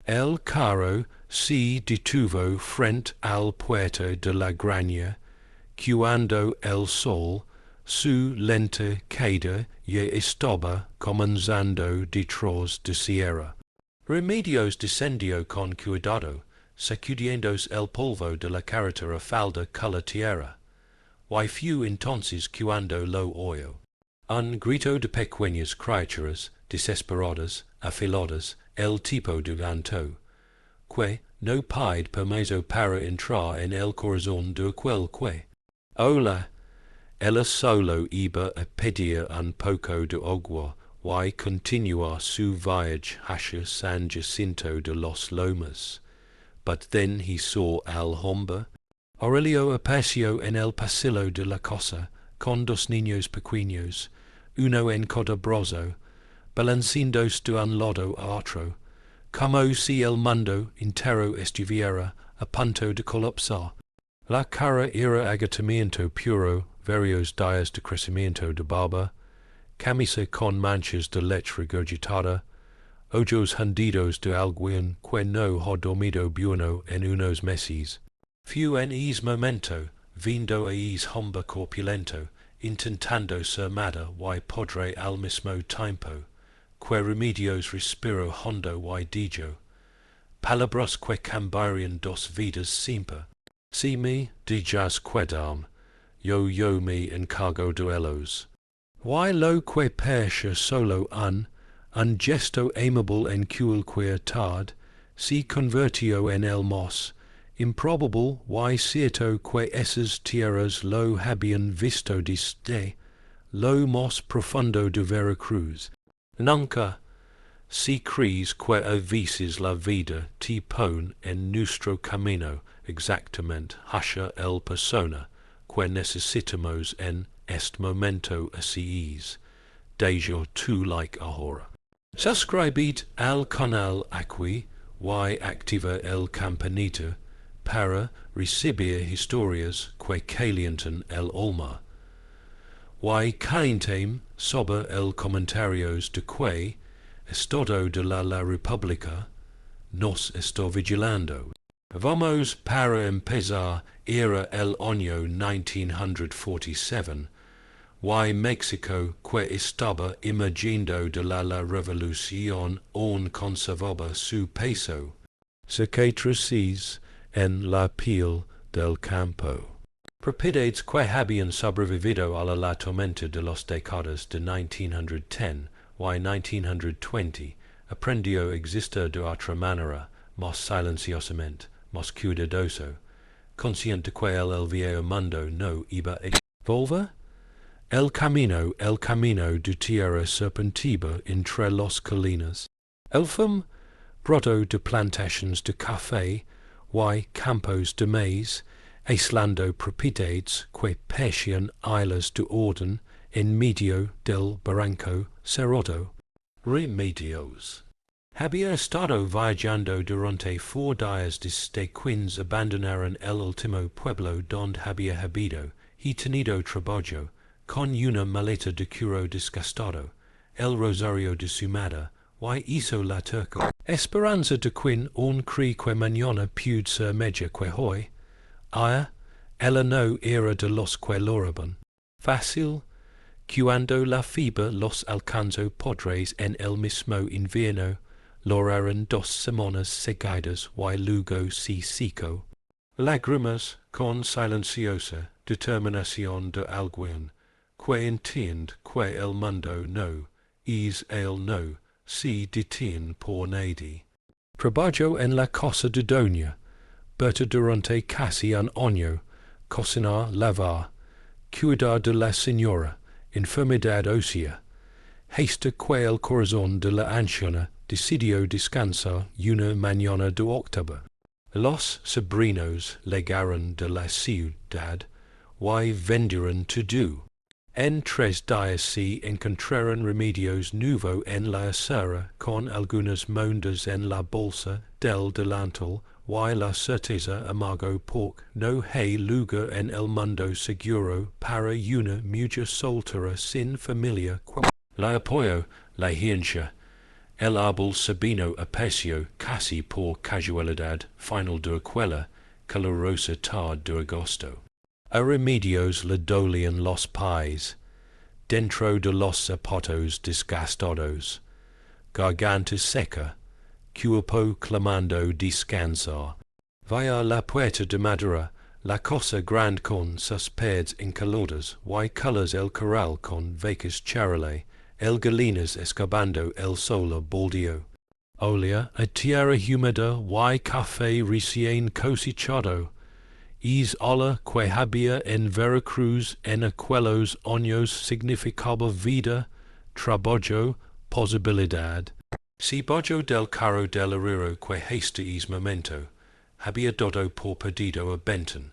El caro si detuvo frente al puerto de la Graña, cuando el sol su lente queda y estaba comenzando detrás de sierra. Remedios descendió con cuidado, sacudiéndose el polvo de la carretera falda color tierra. Y fue entonces cuando lo oyó. Un grito de pequeñas criaturas, desesperadas, afiladas, el tipo levantó, que no pide permiso para entrar en el corazón de aquel que. Hola, ella solo iba a pedir un poco de agua, y continuar su viaje hacia San Jacinto de los Lomas. But then he saw al hombre. Aurelio apareció en el pasillo de la casa, con dos niños pequeños, uno en cada brazo, balanceándose de un lado a otro, como si el mundo entero estuviera a punto de colapsar. La cara era agotamiento puro, varios días de crecimiento de barba, camisa con manchas de leche regurgitada, ojos hundidos de alguien que no ha dormido bueno en unos meses. Fu en ese momento, viendo a ese hombre corpulento, intentando ser madre y padre al mismo tiempo, que remedios respiro hondo y dijo, palabras que cambiarían dos vidas siempre. Si me dejas quedarme, yo me encargo de ellos. Y lo que parecía solo un gesto amable en cualquier tarde, se convirtió en el más improbable y cierto que esas tierras lo habían visto desde lo más profundo de Veracruz. Nunca, si crees que a veces la vida te pone en nuestro camino exactamente hacia el persona que necesitamos en este momento así es, deja tú like ahora. Suscribid al canal aquí y activa el campanita para recibir historias que calientan el alma. Y calienten sobre el comentarios de que Estado de la República nos está vigilando. Vamos para empezar, era el año 1947, y México que estaba emergiendo de la revolución aún conservaba su peso. Cicatrices en la piel del campo. Propiedades que habían sobrevivido a la tormenta de las décadas de 1910 y 1920 aprendió a existir de otra manera, más silenciosamente, más cuidadoso, consciente que el viejo mundo no iba a volver. El camino de tierra serpentiva entre las colinas. El fum brotó de plantations de café y campos de maíz, aislando propiedades que parecían islas de orden en medio del barranco cerrado. Remedios. Había estado viajando durante 4 días desde Queens abandonaron el último pueblo donde había habitado y tenido trabajo, con una maleta de cuero desgastado, el rosario de su madre, y hizo la turca. Esperanza de Quinn un cree que mañana puede ser mejor que hoy. Ella no era de los que loraban. Fácil, cuando la fiebre los alcanzó padres en el mismo invierno, loraron 2 semanas seguidas y luego se secó. Lágrimas con silenciosa determinación de alguien que entiende que el mundo no es el no se detiene por nadie. Trabajo en la casa de Doña Berta durante casi un año, cocinar, lavar, cuidar de la señora, enfermedad ósea, hasta que el corazón de la anciana decidió descansar una mañana de octubre. Los sobrinos llegaron de la ciudad y vendieron todo. En 3 días se encontraron remedios nuevos en la acera con algunas monedas en la bolsa del delantal y la certeza amargo porque no hay lugar en el mundo seguro para una mujer soltera sin familia. La apoyo, la herencia, el árbol sabino aprecio casi por casualidad final de aquella calurosa tarde de agosto. A remedios le dolían los pies, dentro de los zapatos desgastados, garganta seca, cuerpo clamando descansar. Vaya la puerta de madera, la cosa grande con sus paredes encalodas, y colors el corral con vacas charale, el galinas escarbando el sol baldío. Olea a tierra húmeda, y café recién cosechado, is olla que había en Veracruz en aquellos años significaba vida, trabajo, posibilidad. Si bojo del carro del arriero que hasta is momento, había dado por perdido a Benton.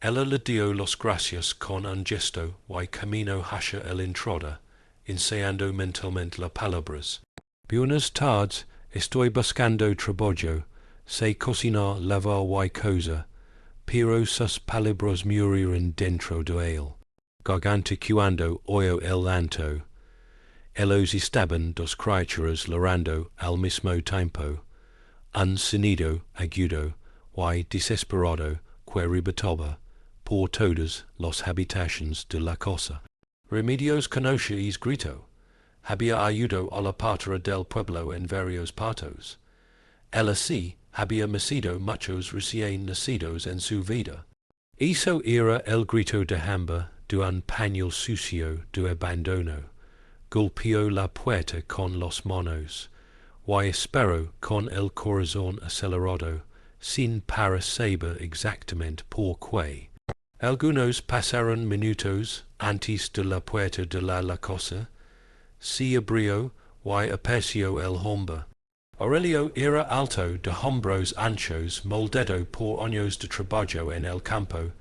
Ella le dio los gracias con un gesto y camino hacia el entrada, ensayando mentalmente las palabras. Buenas tardes, estoy buscando trabajo, sé cocinar, lavar y cosa, pero sus palabras murieron dentro de él. Garganta cuando oyo el llanto. Ellos estaban dos criaturas llorando al mismo tiempo, un sonido agudo y desesperado que rebotaba por todas las habitaciones de la casa. Remedios conoce y grito. Había ayudo a la patria del pueblo en varios partos. Él así había mecido muchos recién nacidos en su vida. Eso era el grito de Hamba de un pañuelo sucio de abandono. Golpeó la puerta con los manos, y esperó con el corazón acelerado, sin para saber exactamente por qué. Algunos pasaron minutos antes de la puerta de la casa, se abrió y apareció el hombre. Aurelio era alto, de hombros anchos, moldado por años de trabajo en el campo,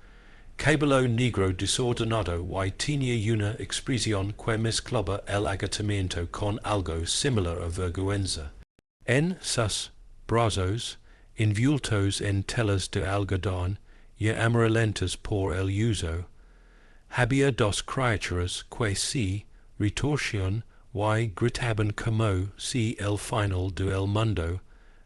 cabello negro desordenado y tenía una expresión que mezclaba el agotamiento con algo similar a vergüenza. En sus brazos, envueltos en telas de algodón y amarillentas por el uso, había dos criaturas que se retorcían y gritaban como si el final del mundo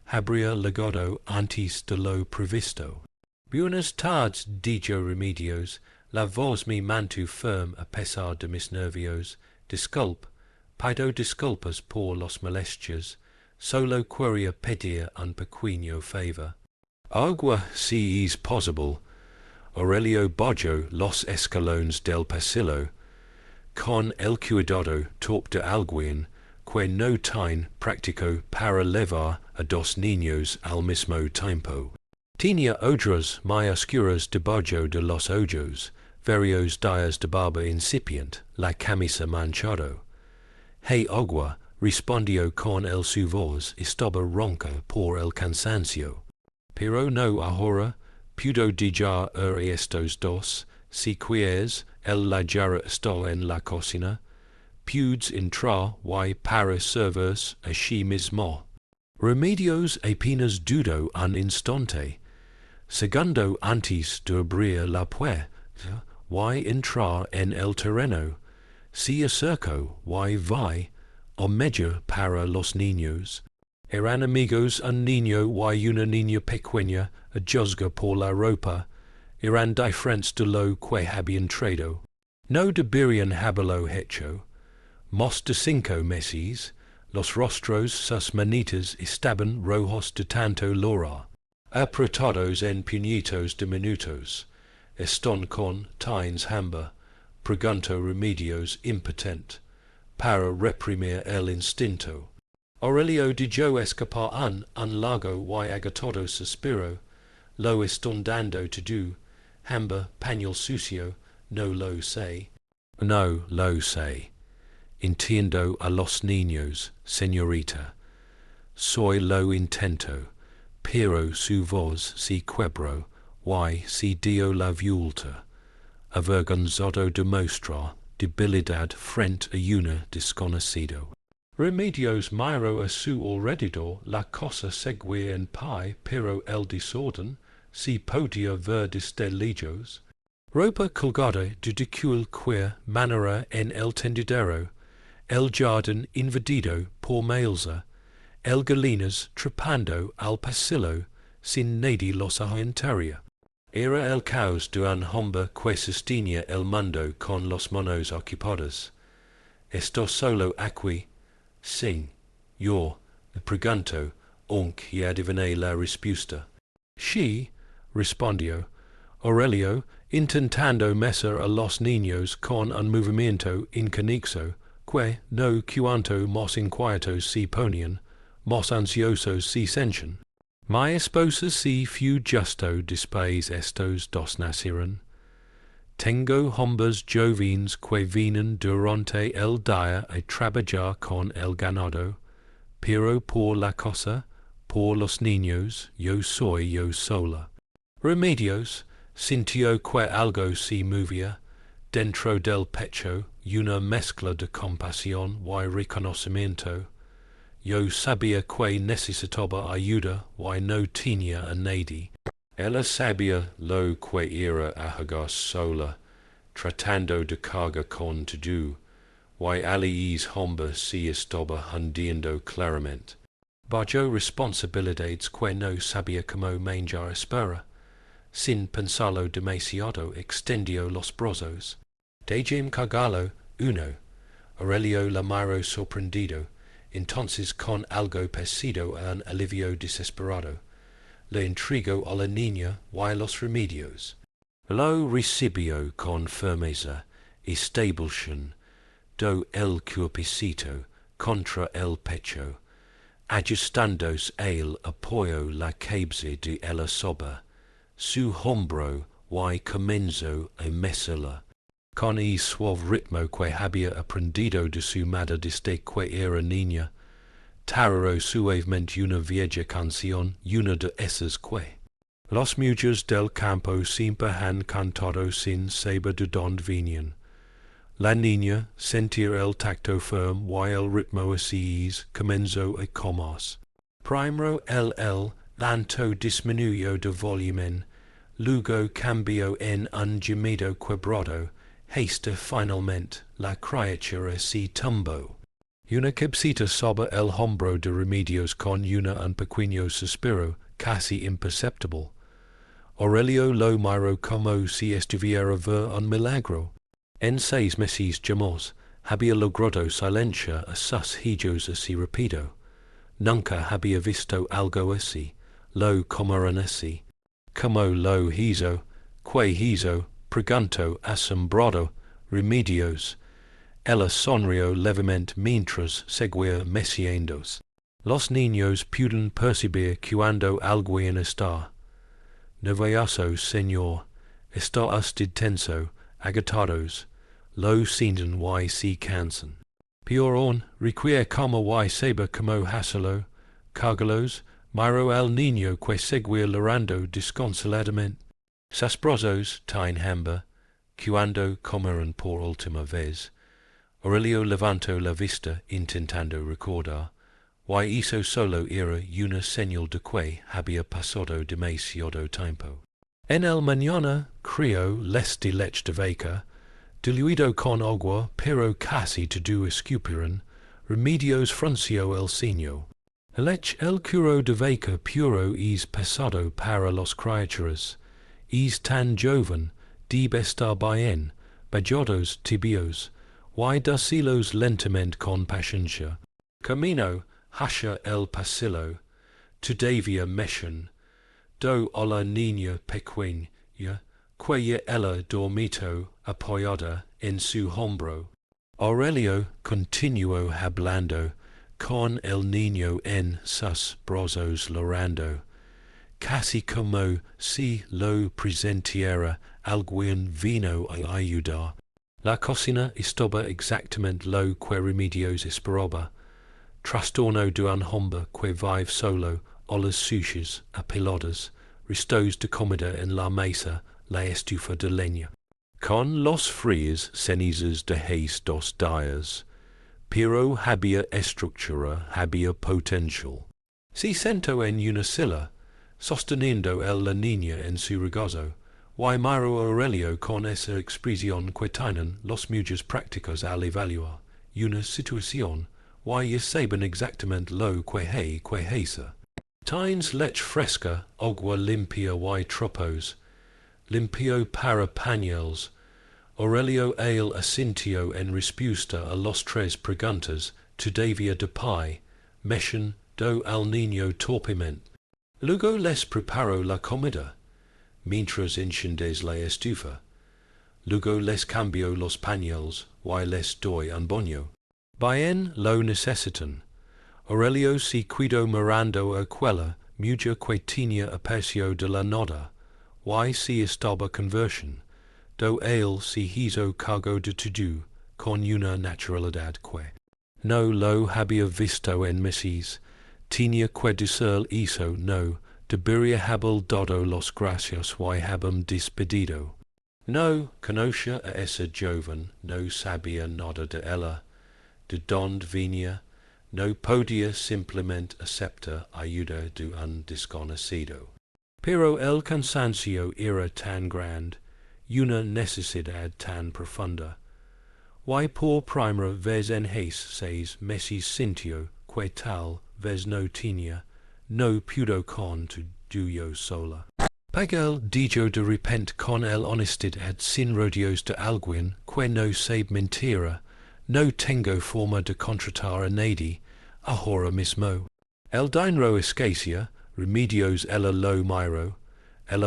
habría llegado antes de lo previsto. Buenas tardes, dijo Remedios. La voz me mantuvo firme a pesar de mis nervios. Pido disculpas por los molestias. Solo quería pedir un pequeño favor. Agua, si es posible. Aurelio bajó los escalones del pasillo con el cuidado top de alguien que no tiene práctico para llevar a dos niños al mismo tiempo. Tenía otras muy oscuras debajo de los ojos, varios días de barba incipient, la camisa manchado. Hey agua, respondió con el su voz, estaba ronca por el cansancio. Pero no ahora, pudo dejar estos dos, si quieres, el la jarra está en la cocina, pudes entrar y para servirse allí mismo. Remedios apenas dudó un instante. Segundo antes de abrir la puerta y entrar en el terreno, se acercó y vi a medio para los niños. Eran amigos un niño y una niña pequeña, a juzgar por la ropa. Eran diferentes de lo que habían traído. No deberían haberlo hecho. Más de 5 meses, los rostros sus manitas estaban rojos de tanto llorar. Apretados en puñitos diminutos, están con tines hamba, preguntó Remedios impotent, para reprimir el instinto. Aurelio dejó escapar un largo y agotado suspiro, lo están dando todo, hamba, pañuelo sucio, no lo sé. No lo sé. Entiendo a los niños, señorita. Soy lo intento. Pero su voz se quebró y se dio la vuelta, avergonzado de mostrar debilidad frente a una desconocido. Remedios miró a su alrededor, la cosa seguía en pie, pero el desorden se podía ver destellos. Ropa colgada de cualquier manera en el tendedero, el jardín invadido por maleza, el galinas trepando al pasillo, sin nadie los ahentaría. Era el caos de un hombre que sostenía el mundo con los manos ocupadas. Esto solo aquí, sin, yo, le pregunto, aunque ya adiviné la respuesta. Sí, respondió Aurelio, intentando mecer a los niños con un movimiento inconexo, que no cuanto más inquietos se ponían, más ansiosos se sentían. Mi esposa si fu justo después estos dos nacieron. Tengo hombres jóvenes que vienen durante el día a trabajar con el ganado, pero por la cosa, por los niños, yo soy yo sola. Remedios, sintió que algo se movía dentro del pecho, una mezcla de compasión y reconocimiento. Yo sabía que necesitaba ayuda y no tenía a nadie. Ella sabía lo que era agachar sola, tratando de cargar con todo, y allí hombres se estaba hundiendo claramente. Bajo responsabilidades que no sabía cómo manejar espera. Sin pensarlo demasiado, extendió los brazos. Déjeme cargarlo, uno. Aurelio la miró sorprendido. Entonces con algo parecido a un alivio desesperado, le entregó a la niña y los remedios. Lo recibió con firmeza, estableciendo el cuerpecito contra el pecho, ajustándose el apoyo la cabeza de ella sobre su hombro y comenzó a mecerla, con el suave ritmo que había aprendido de su madre desde que era niña. Tararó suavemente una vieja canción, una de esas que los muchachos del campo siempre han cantado sin saber de dónde venían. La niña, sentir el tacto firme y el ritmo así, comenzó a comas. Primero el lento disminuyó de volumen, luego cambió en un gemido quebrado, hasta finalmente la criatura se tumbó. Una cabecita sobre el hombro de Remedios con un pequeño suspiro, casi imperceptible. Aurelio lo miró como si estuviera ver un milagro. En 6 meses llamados, había logrado silenciar a sus hijos así rápido. Nunca había visto algo así, lo comeron así. Como lo hizo, que hizo, preguntó asombrado, Remedios. Ella sonrió levemente mientras seguía meciéndose. Los niños pudieron percibir cuando alguien está nervioso, señor. Está usted tenso, agitados. Lo sienten y se cansan. Peor aún, requiere como y saber cómo hacerlo. Cárgalos, miró al niño que seguía llorando desconsoladamente. Sus brazos tienen hambre, cuando comieron por última vez. Aurelio levantó la vista intentando recordar, y hizo solo era una señal de que había pasado demasiado tiempo. En el mañana crió de leche de vaca, diluido con agua, pero casi todo escupieron. Remedios frunció el ceño. El curo de vaca puro es pesado para los criaturas. Es tan joven, debe estar bien, bajados tibios. Y docilos lentamente con paciencia. Camino hacia el pasillo, todavía mechan, do a la niña pequeña, que ella dormito apoyada en su hombro. Aurelio continuó hablando, con el niño en sus brazos llorando, casi como si lo presentiera alguien vino a ayudar. La cocina estaba exactamente lo que Remedios esperaba. Trastorno de un hombre que vive solo a las sushis apiladas, restos de comida en la mesa, la estufa de leña. Con los frías cenizas de hace 2 días, pero había estructura, había potencial. Se sentó en una silla, sosteniendo la niña en su regazo. Y miró Aurelio con esa expresión que tienen los muchos prácticos al evaluar, una situación, y saben exactamente lo que hace. Tines lech fresca, agua limpia y tropos, limpio para pañales, Aurelio ale asintio en respuesta a los tres preguntas, todavía de pie, meshen do al niño torpiment. Luego les preparo la comida, mientras enciendes la estufa. Luego les cambio los pañales, y les doy un baño. Bien lo necesitan. Aurelio si cuido mirando a quella mujer que tenía aprecio de la nada, y si estaba conversión, do él si hizo cargo de todo, con una naturalidad que no lo había visto en meses, tenía que decir eso no, debería haber dado los gracias y habem despedido. No conocía a esa joven, no sabía nada de ella, de dónde venía, no podía simplemente aceptar ayuda de un desconocido. Pero el cansancio era tan grande, una necesidad tan profunda. Y por primera vez en 6 meses sintió que tal vez no tenía, no pudo con todo yo sola. Paguel dijo de repente con el honestidad sin rodeos de alguien que no sabe mentira, no tengo forma de contratar a nadie, ahora mismo. El dinero escasea, remedios ella lo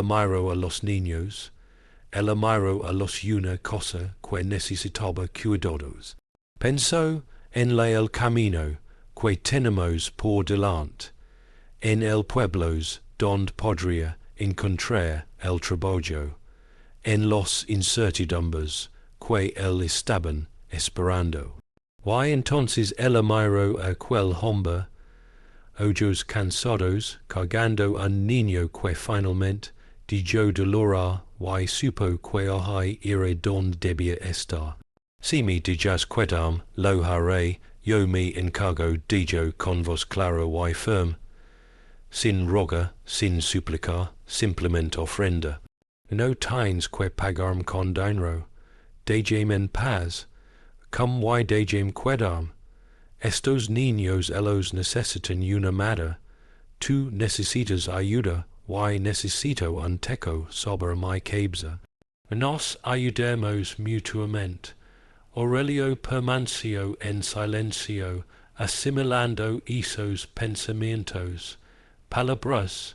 miro a los niños, ella miro a los una cosa que necesitaba cuidados. Pensó en la el camino que tenemos por delante, en el pueblos donde podría encontrar el trabajo, en los incertidumbres que él estaban esperando. Y entonces ella miró a aquel hombre, ojos cansados, cargando un niño que finalmente dijo dolor y supo que hoy era donde debía estar. Si me digas quedam, lo haré, yo me encargo dijo con voz clara y firme, sin rogar, sin suplicar, simplemente ofrenda. No tienes que pagarme con dinero, déjame en paz, come y déjame quedarme. Estos niños ellos necesitan una madre, tú necesitas ayuda, y necesito un techo sobre mi cabeza. Nos ayudemos mutuamente. Aurelio permaneció en silencio, asimilando esos pensamientos. Palabras,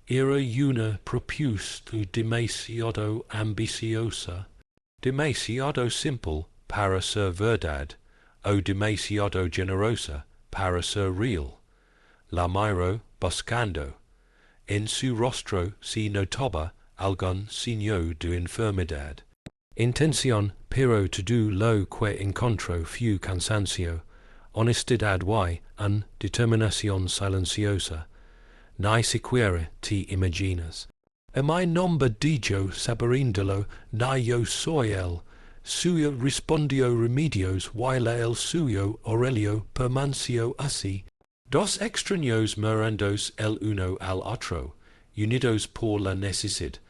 era una propuesta demasiado ambiciosa, demasiado simple para ser verdad, o demasiado generosa para ser real. La miro buscando. En su rostro se notaba algún signo de enfermedad. Intención, pero todo lo que encontró fue cansancio, honestidad y una determinación silenciosa. Ni siquiera te imaginas. A mi nombre dijo sabiéndolo, ni yo soy él. Suyo respondió remedios, y el suyo Aurelio permaneció así. Dos extraños mirándose el uno al otro, unidos por la necesidad,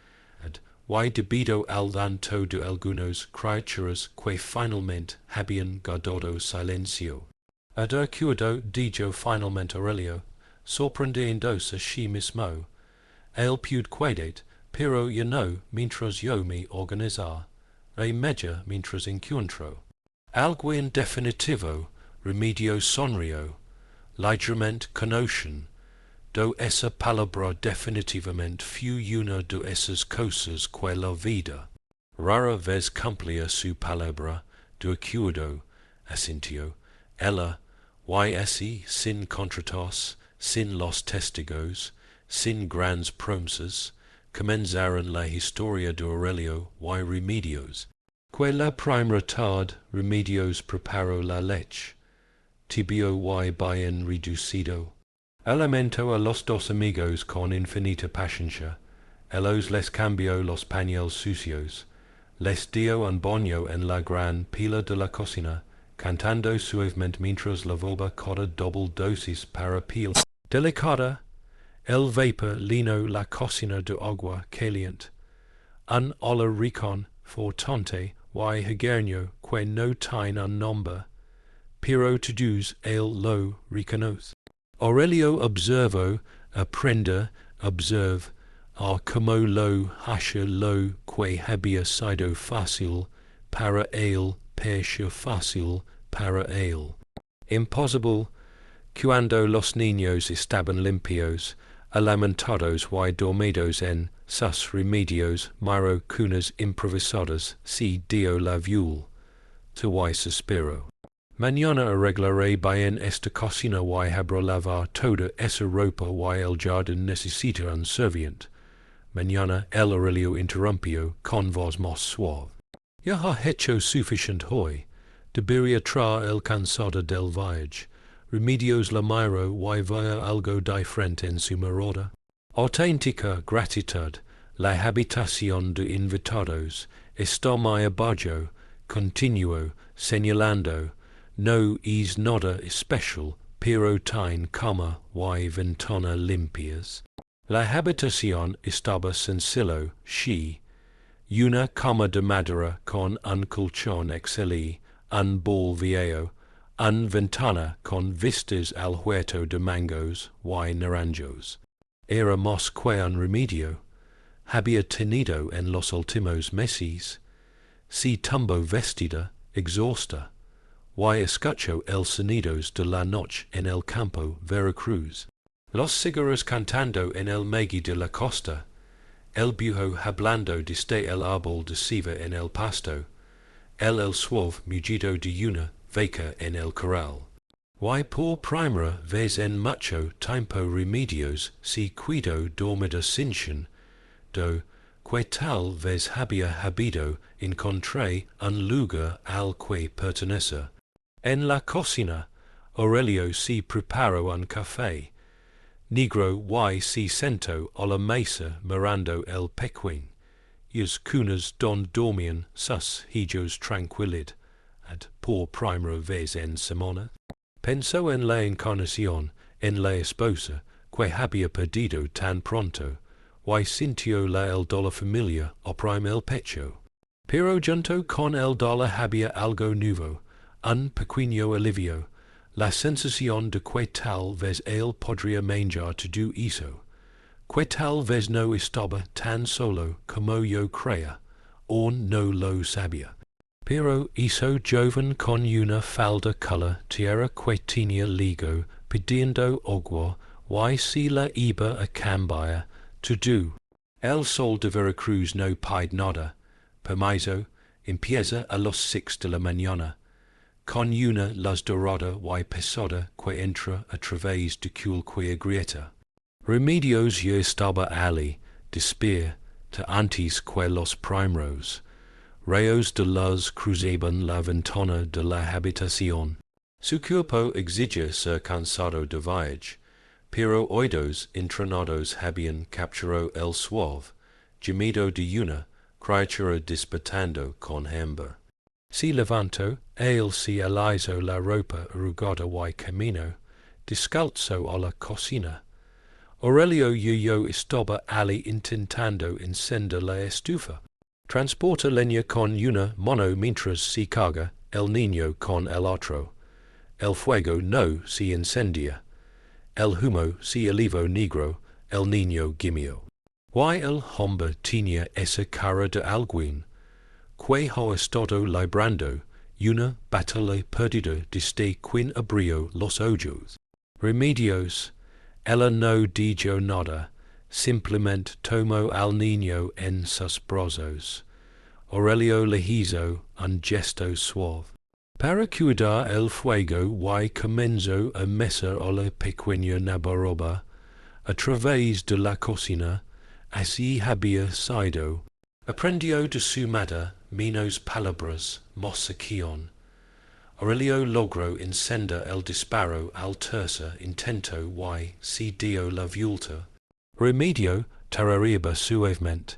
y debido al llanto de algunas criaturas que finalmente habían guardado silencio. Acuerdo dijo finalmente Aurelio, sorprendiéndose a sí mismo. Él puede quedar, pero yo no, mientras yo me organizar, media mientras encuentro. Algo en definitivo, remedio sonrió, ligeramente conocen, do esa palabra definitivamente fue una de esas cosas que la vida rara vez cumplía su palabra de acuerdo, asintió, ella, y así, sin contratos, sin los testigos, sin grandes promesas, comenzaron la historia de Aurelio y remedios. Que la primera tarde remedios preparó la leche, tibio y bien reducido. Alimentó a los dos amigos con infinita paciencia, ellos les cambió los pañales sucios, les dio un baño en la gran pila de la cocina, cantando suavemente mientras lavaba cada doble dosis para pila delicada. El vapor llenó la cocina de agua caliente, un olor rico, fortante y hogareño que no tiene un nombre, pero todos el lo reconoce. Aurelio observo, aprenda, observe, a como lo hasha lo que había sido fácil para él, persia fácil para él. Impossible, cuando los niños estaban limpios, alimentados y dormidos en sus remedios, miro cunas improvisadas, si dio la viudo, tu y suspiro. Mañana arreglaré bien esta cocina y habrá lavar toda esa ropa y el jardín necesita un serviente. Mañana el Aurelio interrumpió con voz más suave. Ya ha hecho suficiente hoy. Debería traer el cansado del viaje. Remedios la miro y vaya algo diferente en su morada. Auténtica gratitud, la habitación de invitados, está muy abajo, continuo, señalando, no es nada especial, pero tiene cama y ventana limpias. La habitación estaba sencillo, una cama de madera con un colchón excelente, un bol viejo, una ventana con vistas al huerto de mangos y naranjos. Era más que un remedio. Había tenido en los últimos meses. Si tumbo vestida, exhausta, y escuchó el sonidos de la noche en el campo Veracruz. Los cigarros cantando en el medio de la costa, el buho hablando desde el árbol de ceiba en el pasto, el suave mugido de una vaca en el corral. Y por primera vez en mucho tiempo remedios si cuido dormida sinchen, do que tal vez había habido encontré un lugar al que pertenece. En la cocina, Aurelio si preparó un café. Negro y si sentó a la mesa mirando el pequeño, y cunas don dormían sus hijos tranquilidad, por primera vez en semana. Pensó en la encarnación, en la esposa, que había perdido tan pronto, y sintió la el dolor familiar oprime el pecho. Pero junto con el dolor había algo nuevo, un pequeño alivio, la sensación de que tal vez él podría manjar todo eso, que tal vez no estaba tan solo como yo creía, o no lo sabía. Pero eso joven con una falda color tierra que tenía ligo, pidiendo agua, y si la iba a cambiar, todo. El sol de Veracruz no pide nada, permiso, empieza a las 6 de la mañana, con una luz dorada y pesada que entra a través de cualquier grieta. Remedios ya estaba ali, despierta antes que los primros. Rayos de luz cruzaban la ventana de la habitación. Su cuerpo exige ser cansado de viaje, pero oídos entrenados habían capturado el suave gemido de una criatura despertando con hambre. Si levantó, él se alisó la ropa arrugada y camino, descalzo a la cocina. Aurelio y yo estaba ali intentando encender la estufa. Transporta leña con una mano mientras se carga el niño con el otro. El fuego no se incendia. El humo se elevó negro, el niño gimió. Y el hombre tenía esa cara de alguien, que ha estado librando una batalla perdida desde que abrió los ojos. Remedios, ella no dijo nada, simplemente tomó al niño en sus brazos. Aurelio le hizo un gesto suave. Para cuidar el fuego y comenzó a mecer a la pequeña nabaroba a través de la cocina, así había sido. Aprendió de su madre menos palabras, más acción. Aurelio logró encender el disparo al tercer intento y se dio la vuelta. Remedio tarariba suavemente.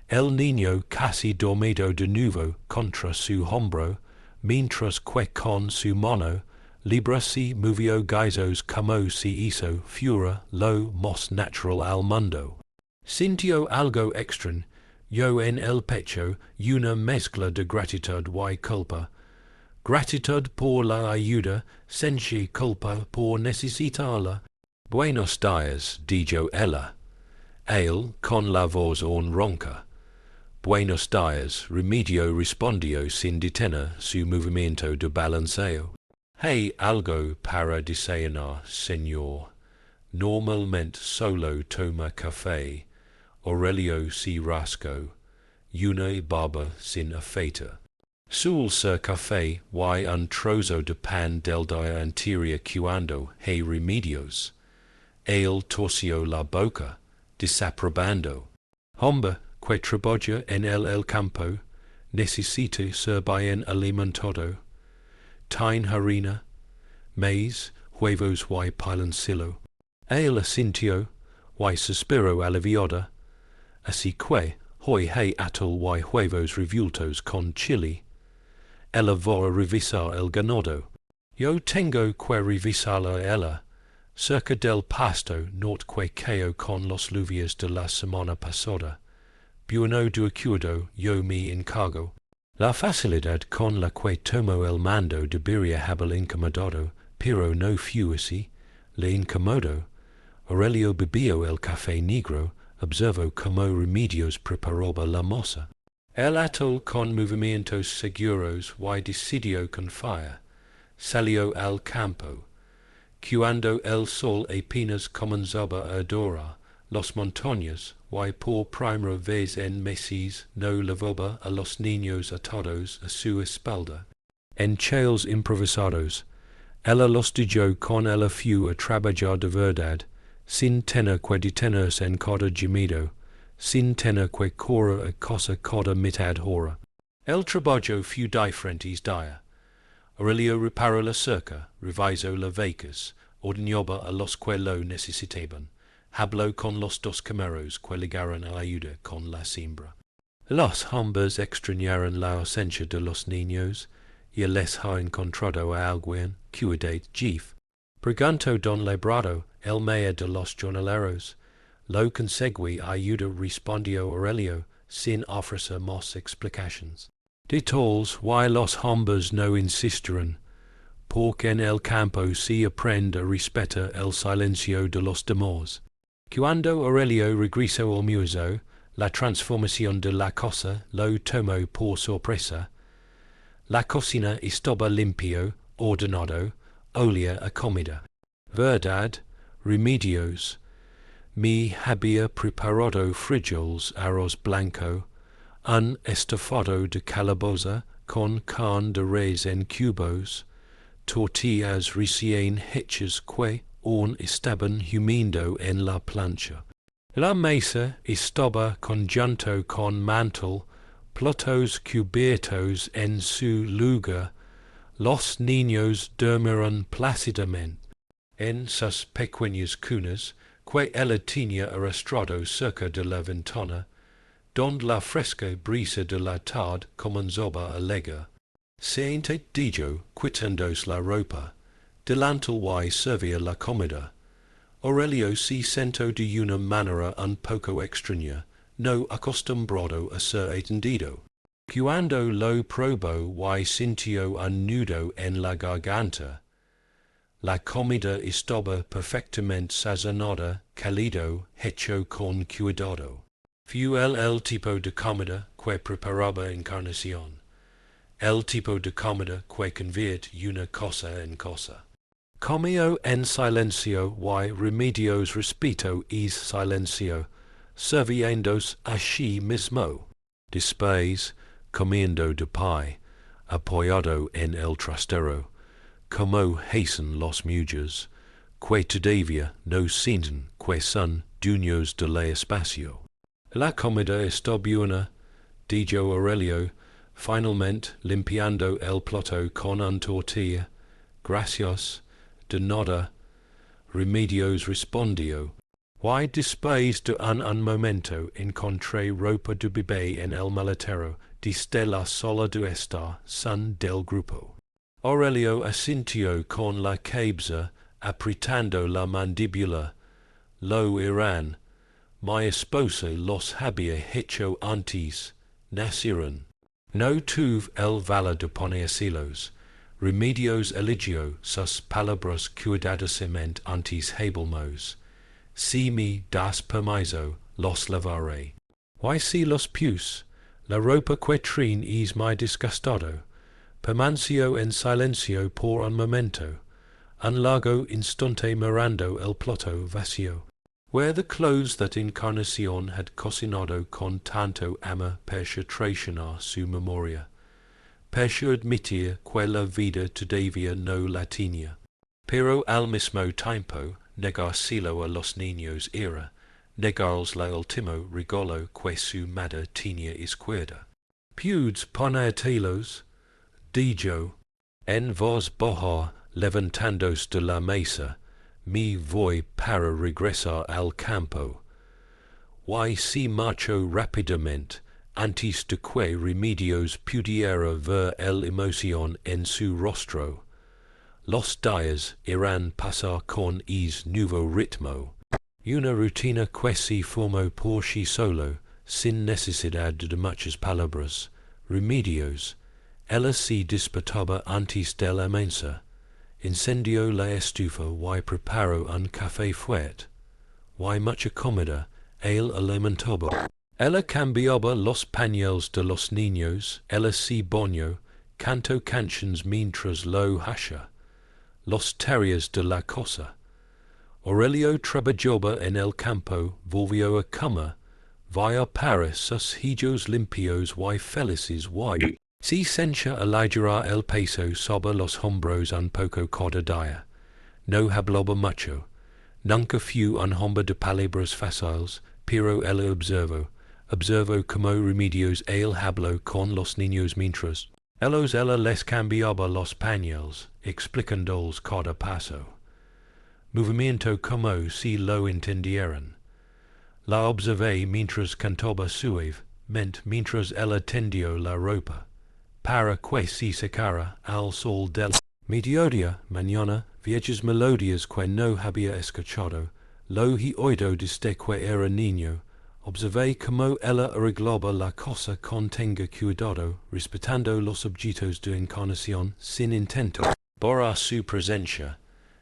El niño casi dormido de nuevo contra su hombro, mientras que con su mano libre se movió guizos como si hizo fuera lo más natural al mundo. Sintió algo extraño, yo en el pecho una mezcla de gratitud y culpa, Gratitud por la ayuda, sensi culpa por necesitarla. Buenos dias, dijo ella. Él con la voz ronca. Buenos dias, remedio respondió sin detener su movimiento de balanceo. Hay algo para desayunar, señor. Normalmente solo toma café. Aurelio si rasco. Una barba sin afeita. Sul ser café y un trozo de pan del día anterior cuando hay remedios. Él torció la boca, desaprobando. Hombre que trabaja en el campo, necesita ser bien alimentado. Tiene harina, maíz, huevos y piloncillo. Él asintió, y suspiró aliviada. Así que, hoy hay atol y huevos revueltos con chili. Ella va a revisar el ganado. Yo tengo que revisarla ella. Cerca del pasto not que queo con los lluvias de la semana pasada. Bueno de acuerdo, yo me encargo. La facilidad con la que tomo el mando debería haber incomodado, pero no fue así. Le incomodó. Aurelio bebió el café negro, observó cómo remedios preparaba la moza. El atol con movimientos seguros y decidió confiar. Salió al campo. Cuando el sol apenas comenzaba a dorar, los montañas, y por primera vez en meses no levaba a los niños atados a su espalda. En chales improvisados, ella los dejó con el fiu a trabajar de verdad, sin tener que detenerse en cada gemido, sin tener que correr a cosa cada mitad hora. El trabajo fue diferentes dia. Aurelio reparó la cerca, revisó las vacas, ordenaba a los que lo necesitaban, habló con los dos cameros que llegaron a la ayuda con la siembra. Los hombres extrañaron la ausencia de los niños, y les ha encontrado a alguien, cuidad Jeff. Preguntó don Lebrado, el mayor de los jornaleros. Lo conseguí ayuda respondió Aurelio, sin ofrecer más explicaciones. De todos, y los hombres no insistieron, porque en el campo se aprende a respetar el silencio de los demás. Cuando Aurelio regresó al museo, la transformación de la cosa lo tomó por sorpresa. La cocina estaba limpio, ordenado, olía a comida. Verdad, remedios. Me había preparado frijoles, arroz blanco, un estofado de calabaza con carne de res en cubos, tortillas recién hechas que aún estaban humeando en la plancha. La mesa estaba conjunto con mantel, platos cubiertos en su lugar. Los niños dormieron plácidamente en sus pequeñas cunas, que ella tenía arrastrado cerca de la ventana, donde la fresca brisa de la tarde comenzaba a llegar. Se dijo, quitándose la ropa, delantal y servía la comida. Aurelio se sentó de una manera un poco extraña, no acostumbrado a ser atendido. Cuando lo probó y sintió un nudo en la garganta. La comida estaba perfectamente sazonada, cálido, hecho con cuidado. Fue el tipo de comida que preparaba encarnación. El tipo de comida que convierte una cosa en cosa. Comió en silencio y remedios respeto es silencio, serviéndose a sí mismo. Después, comiendo de pie, apoyado en el trastero, como hacen los mujeres, que todavía no sienten que son dueños del espacio. La comida está buena, dijo Aurelio, finalmente limpiando el plato con una tortilla. Gracias, de nada. Remedios respondió. Y después de un momento encontré ropa de bebé en el maletero, desde la sola de estar son del grupo. Aurelio asintió con la cabeza, apretando la mandíbula. Lo irán. Mi esposa los había hecho antes. Nacieron. No tuve el valor de ponérselos. remedios eligio sus palabras cuidadosement antes habilmos. Si me das permiso, los lavaré. Why si los pius, la ropa que trin es mi disgustado, permancio en silencio por un momento, un largo instante mirando el plato vacío, where the clothes that Encarnacion had cocinado con tanto amor per traicionar su memoria, per admitir que la vida todavía no la tenía, pero al mismo tiempo negárselo a los niños era, negarles la último regalo que su madre tenía izquierda. Pudes ponértelos, dijo, en voz baja, levantándose de la mesa, me voy para regresar al campo. Why si marcho rápidamente, antes de que remedios pudiera ver el emoción en su rostro. Los días irán pasar con es nuevo ritmo. Una rutina que se formó por sí solo, sin necesidad de muchas palabras. Remedios. Ella se despertaba antes de la mesa. Incendió la estufa y preparó un café fuerte. Y mucha comida, él alimentaba. Ella cambiaba los pañuelos de los niños, ella se bañó, cantó canciones mientras lo hacía. Los tareas de la casa. Aurelio trabajaba en el campo, volvió a cama, vaya para sus hijos limpios y felices y si sencha aligerar el peso sobre los hombros un poco cada día. No hablaba mucho, nunca fue un hombre de palabras fáciles, pero él observó como remedios él habló con los niños mientras ella les cambiaba los pañuelos, explicándoles cada paso. Movimiento como si lo entendieran. La observé mientras cantaba suavemente mientras ella tendió la ropa, para que se secara al sol del mediodía, mañana, viejas melodías que no había escuchado, lo he oído desde que era niño. Observé cómo ella arreglaba la cosa con tenga cuidado, respetando los objetos de Encarnación, sin intento borrar su presencia.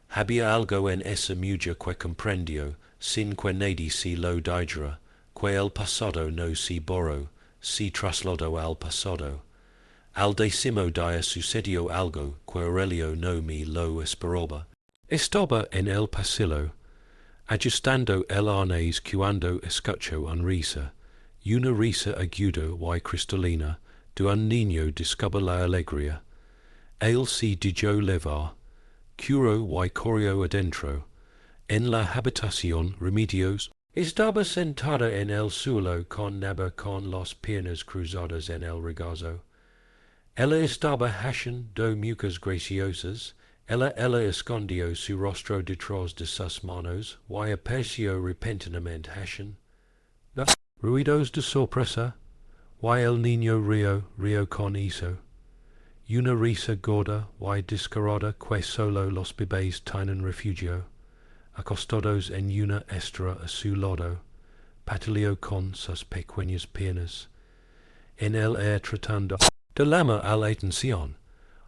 Había algo en esa mujer que comprendió, sin que nadie se lo dijera, que el pasado no se borró, se trasladó al pasado. Al décimo día sucedió algo que Aurelio no me lo esperaba. Estaba en el pasillo, ajustando el arnés cuando escuchó una risa aguda y cristalina, de un niño descubre la alegría. Él se dejó levar, curó y corrió adentro. En la habitación, Remedios estaba sentada en el suelo con las piernas cruzadas en el regazo. Ella estaba haciendo muecas graciosas. Ella escondió su rostro detrás de sus manos y apareció repentinamente haciendo ruidos de sorpresa. Y el niño rió con eso. Una risa gorda y descarada que solo los bebés tienen refugio, acostados en una estera a su lado, pataleó con sus pequeñas piernas. En el air tratando de llamar a la atención,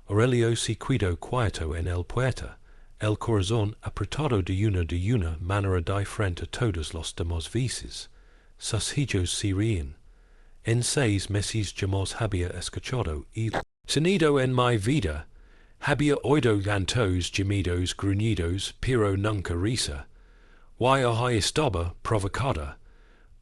Aurelio se quedó quieto en el puerta, el corazón apretado de una manera diferente a todos los demás veces. Sus hijos se ríen. En 6 meses jamás había escuchado y sonido en mi vida. Había oído llantos, gemidos, gruñidos, pero nunca risa. Y estaba provocada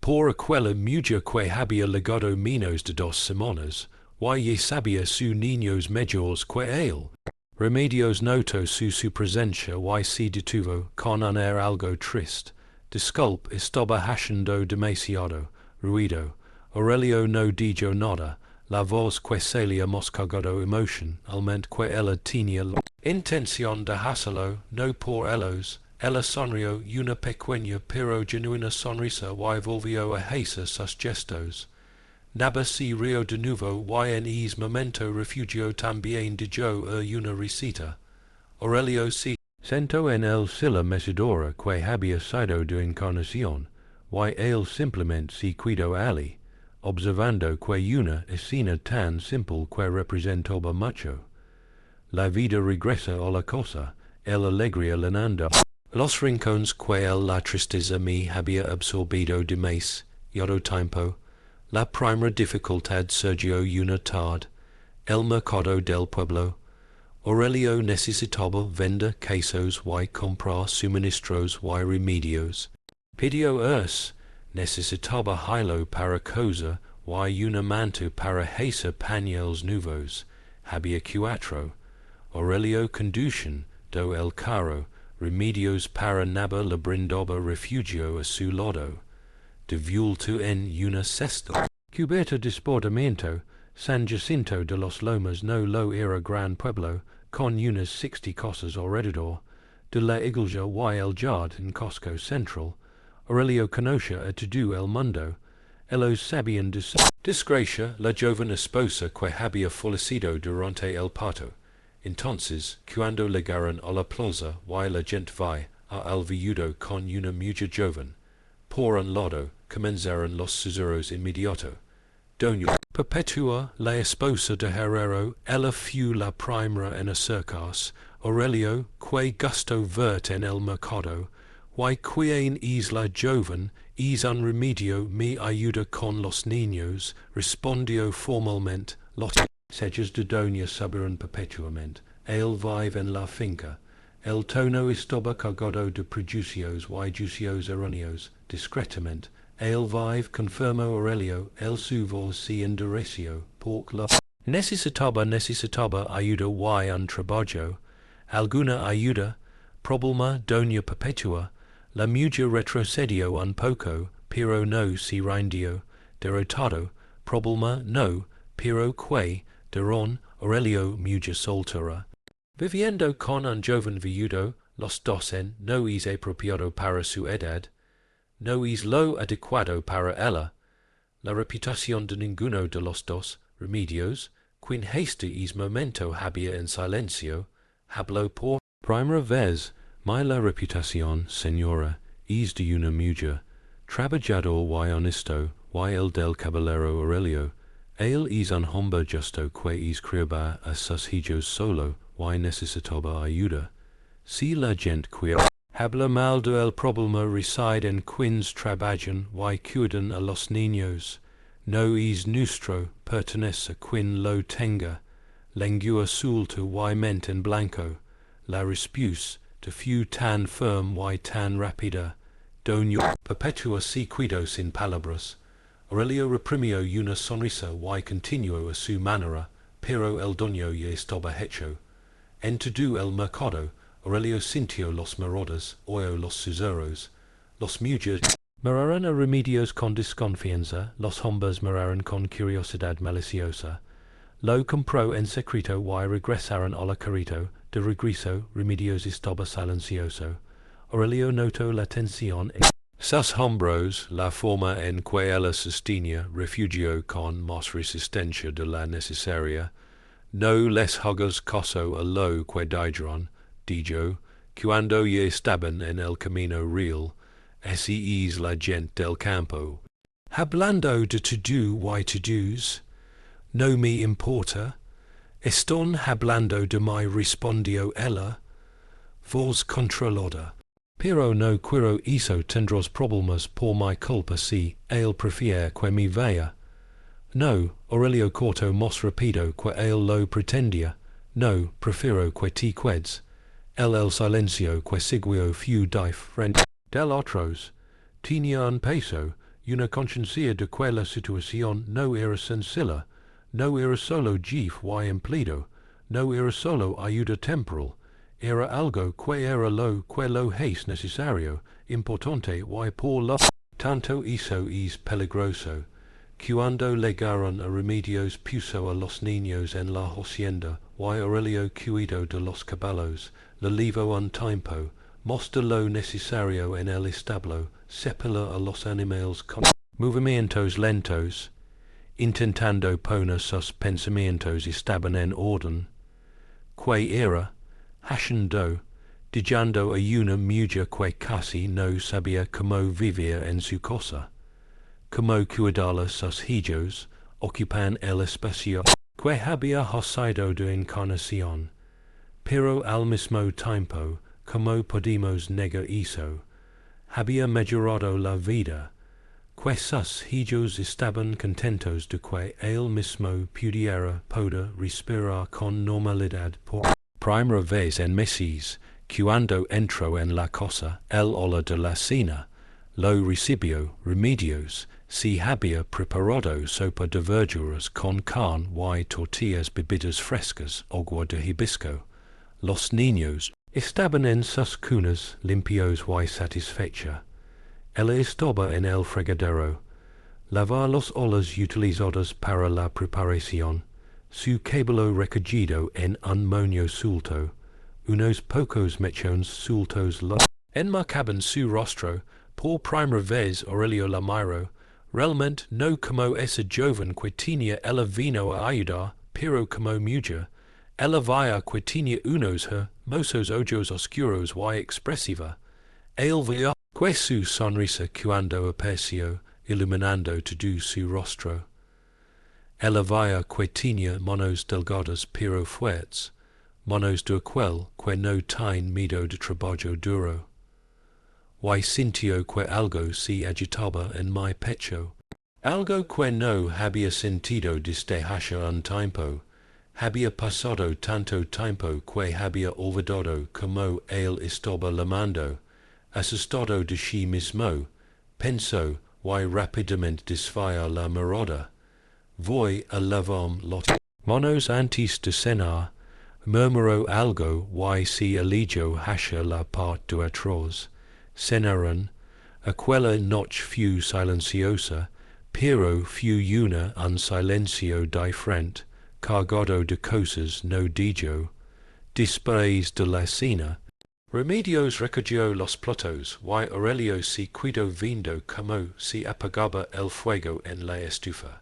por aquella mujer que había legado menos de 2 semanas, y sabía su niños mayores que él. Remedios notó su presencia y se detuvo con un air algo triste. Disculpe, estaba haciendo demasiado ruido. Aurelio no dijo nada. La voz que salía más cargado emocionalmente que ella tenía la intención de hacerlo, no por ellos. Ella sonrió una pequeña pero genuina sonrisa y volvió a hacer sus gestos. Naba se rió de nuevo y en ese momento refugió también de yo a una risita. Aurelio se sentó en el silla mecedora que había sido de Encarnación, y él simplemente se quedó allí, observando que una escena tan simple que representaba mucho. la vida regresa o la cosa, el alegría lenando. Los rincones que la tristeza me había absorbido de más, yodo tiempo, la primera dificultad surgió una tarde, el mercado del pueblo. Aurelio necesitaba vender quesos y comprar suministros y remedios. Pidió necesitaba hilo para cosa y una manta para hacer pañuelos nuevos. Había cuatro. Aurelio conducen do el carro, remedios para nada le brindaba refugio a su lado. De vuelto en una cesta. Cubierta de sportamiento, San Jacinto de los Lomas no lo era gran pueblo, con unas 60 casas alrededor. De la iglesia y el jardín Costco Central. Aurelio conocía a todo el mundo. Ellos sabían de su desgracia la joven esposa que había fallecido durante el parto. Entonces, cuando llegaron a la plaza y la gente vi al viudo con una mujer joven, por un lado comenzaron los susurros inmediatos. Doña Perpetua, la esposa de Herrero, ella fu la primera en acercarse. Aurelio, que gusto verte en el mercado, y quien es la joven, es un remedio me ayuda con los niños, respondió formalmente. Los sellos de Doña subieron perpetuamente. Él vive en la finca. El tono estaba cargado de prejuicios y juicios erróneos. Discretamente, él vive, confirmó Aurelio, el su voz se endureció, porque la necesitaba ayuda y un trabajo. Alguna ayuda, problema Doña Perpetua. La mujer retrocedió un poco, pero no se rindió. Derrotado, problema no, pero que, derón, Aurelio mujer soltera. Viviendo con un joven viudo, los dos no es apropiado para su edad, no es lo adecuado para ella. La reputación de ninguno de los dos, remedios, quien este es momento había en silencio, habló por primera vez. La reputación, señora, es de una mujer, trabajador y honesto, y el del caballero Aurelio. Él es un hombre justo que es criaba a sus hijos solo, y necesitaba ayuda. Si la gente que habla mal del problema reside en quienes trabajan y cuidan a los niños, no es nuestro, pertenece a quien lo tenga. Lengua suelta y mente en blanco, la respuesta de fu tan firm y tan rápida. Doña Perpetua se quedó sin palabras. Aurelio reprimió una sonrisa y continuó a su manera, pero el doño ya estaba hecho. En todo el mercado, Aurelio sintió los marauders, oyó los susurros. Los mujeres miraron a remedios con desconfianza, los hombres miraron con curiosidad maliciosa. Lo compró en secreto y regresaron a la carrito. De regreso, remedios estaba silencioso. Aurelio notó la tensión en sus hombros, la forma en que ella sostenía refugio con más resistencia de la necesaria. No les hagas caso a lo que dijo, cuando ya estaban en el camino real. Así es la gente del campo. Hablando de todo y todos, no me importa. Están hablando de mí, respondió ella, voz controlada. Pero no quiero eso, tendrás problemas por mi culpa si él prefiere que me vea. No, Aurelio cortó más rápido que él lo pretendía. No, prefiero que te quedes. El silencio que siguió fue diferente del otros. Tenía un peso, una conciencia de que la situación no era sencilla. No era solo jefe y empleado, no era solo ayuda temporal, era algo que era lo es necesario, importante y por lo tanto eso es peligroso. Cuando llegaron a remedios puso a los niños en la hacienda, y Aurelio cuidó de los caballos, le llevó un tiempo, más de lo necesario en el establo, sepuló a los animales con movimientos lentos, intentando poner sus pensamientos estaban en orden, que era, haciendo, dejando a una mujer que casi no sabía cómo vivir en su casa, cómo cuidar a sus hijos, ocupan el espacio que había sido de encarnación. pero al mismo tiempo, como podemos negar eso, había mejorado la vida, que sus hijos estaban contentos de que él mismo pudiera poder respirar con normalidad por primera vez en meses, cuando entró en la casa, el olor de la cena, lo recibió, remedios, si había preparado sopa de verduras con carne y tortillas bebidas frescas, agua de hibisco. Los niños estaban en sus cunas limpios y satisfechos. Ella estaba en el fregadero. Lavar los olores utilizados para la preparación, su cabello recogido en un moño suelto, unos pocos mechones sueltos enmarcaban su rostro, por primera vez Aurelio la miró, realmente no como ese joven que tenía ella vino a ayudar, pero como mujer, ella veía que tenía unos hermosos ojos oscuros y expresiva. Él vio que su sonrisa cuando apareció, iluminando todo su rostro. Ella veía que tenía manos delgadas pero fuertes, manos de aquel que no tiene miedo de trabajo duro. Y sintió que algo se agitaba en mi pecho, algo que no había sentido desde hace un tiempo. Había pasado tanto tiempo que había olvidado como él estaba lamando, asustado de sí mismo, pensó y rápidamente desvió la mirada. Voy a lavarme los manos antes de cenar, murmuró algo y se alejó hacia la parte de atrás. Cenaron. Aquella noche fue silenciosa, pero fue un silencio diferente, cargado de cosas no dicho. Después de la cena, Remedios recogió los platos y Aurelio se quedó viendo como se apagaba el fuego en la estufa.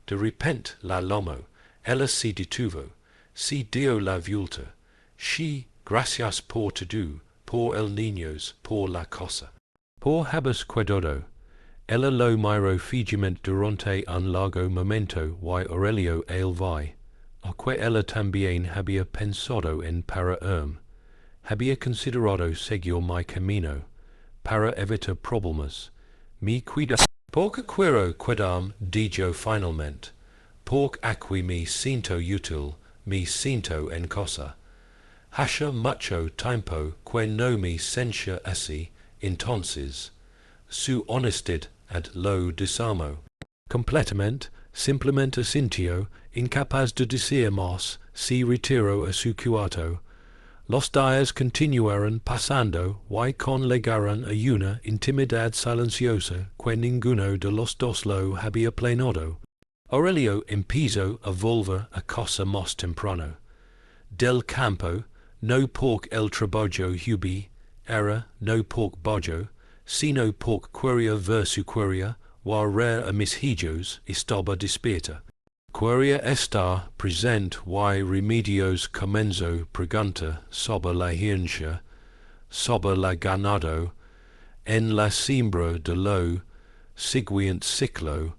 De repente la llamó, ella se detuvo, se dio la vuelta. Sí, gracias por todo, por el niños, por la casa. Por haberse cuidado. Ella lo miró fijamente durante un largo momento y Aurelio el vi, a que ella también había pensado en para había considerado seguir mi camino, para evitar problemas. Mi cuidado. Porque quiero quedarme, dijo finalmente, porque aquí me siento útil, me siento en casa. Hace mucho tiempo que no me sentía así, entonces, su honestidad lo desarmó. Completamente, simplemente sintió, incapaz de decir más, se retiró a su cuarto. Los días continuaron pasando y conlegaron a una intimidad silenciosa que ninguno de los dos lo había planeado. Aurelio empezó a volver a casa más temprano. Del campo, no porque el trabajo hubie, era no porque bollo, sino porque quería ver su quería, ver a mis hijos, estaba despierta. Quería estar presente y remedios comenzó pregunta sobre la herencia, sobre la ganado, en la siembra de lo siguiente siglo,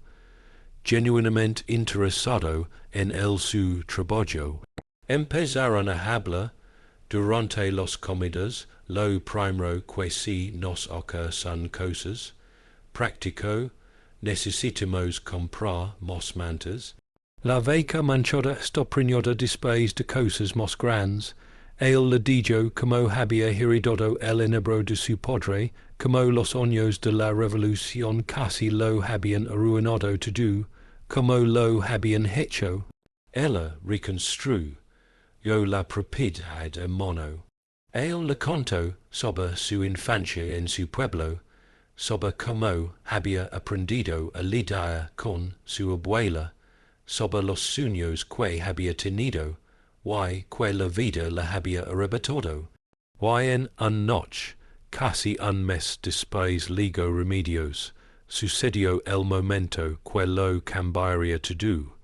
genuinamente interesado en el su trabajo. Empezaron a hablar durante los comidas, lo primero que si nos ocurre son cosas. Práctico, necesitamos comprar más mantas. La vaca manchada está preñada después de cosas más grandes. Él le dijo como había heredado el enebro de su padre, como los años de la revolución casi lo habían arruinado todo, como lo habían hecho. Ella reconstruyó la propiedad a mano. Él le contó sobre su infancia en su pueblo, sobre cómo había aprendido a lidiar con su abuela, sobre los sueños que había tenido, y que la vida le había arrebatado. Y en una noche, casi un mes después Ligo Remedios, sucedió el momento que lo cambiaría todo.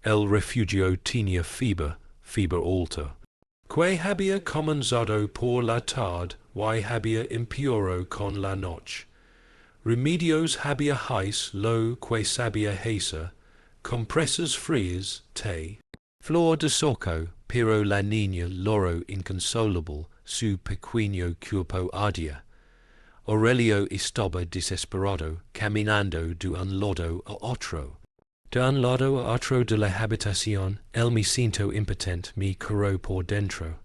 El refugio tenía fiebre alta, que había comenzado por la tarde y había empeorado con la noche. Remedios había hecho lo que sabía hacer, compresas frías, té, flor de soco, pero la niña loro inconsolable, su pequeño cuerpo ardía. Aurelio estaba desesperado, caminando de un lado a otro. De un lado a otro de la habitación, él me siento impotent, me corro por dentro.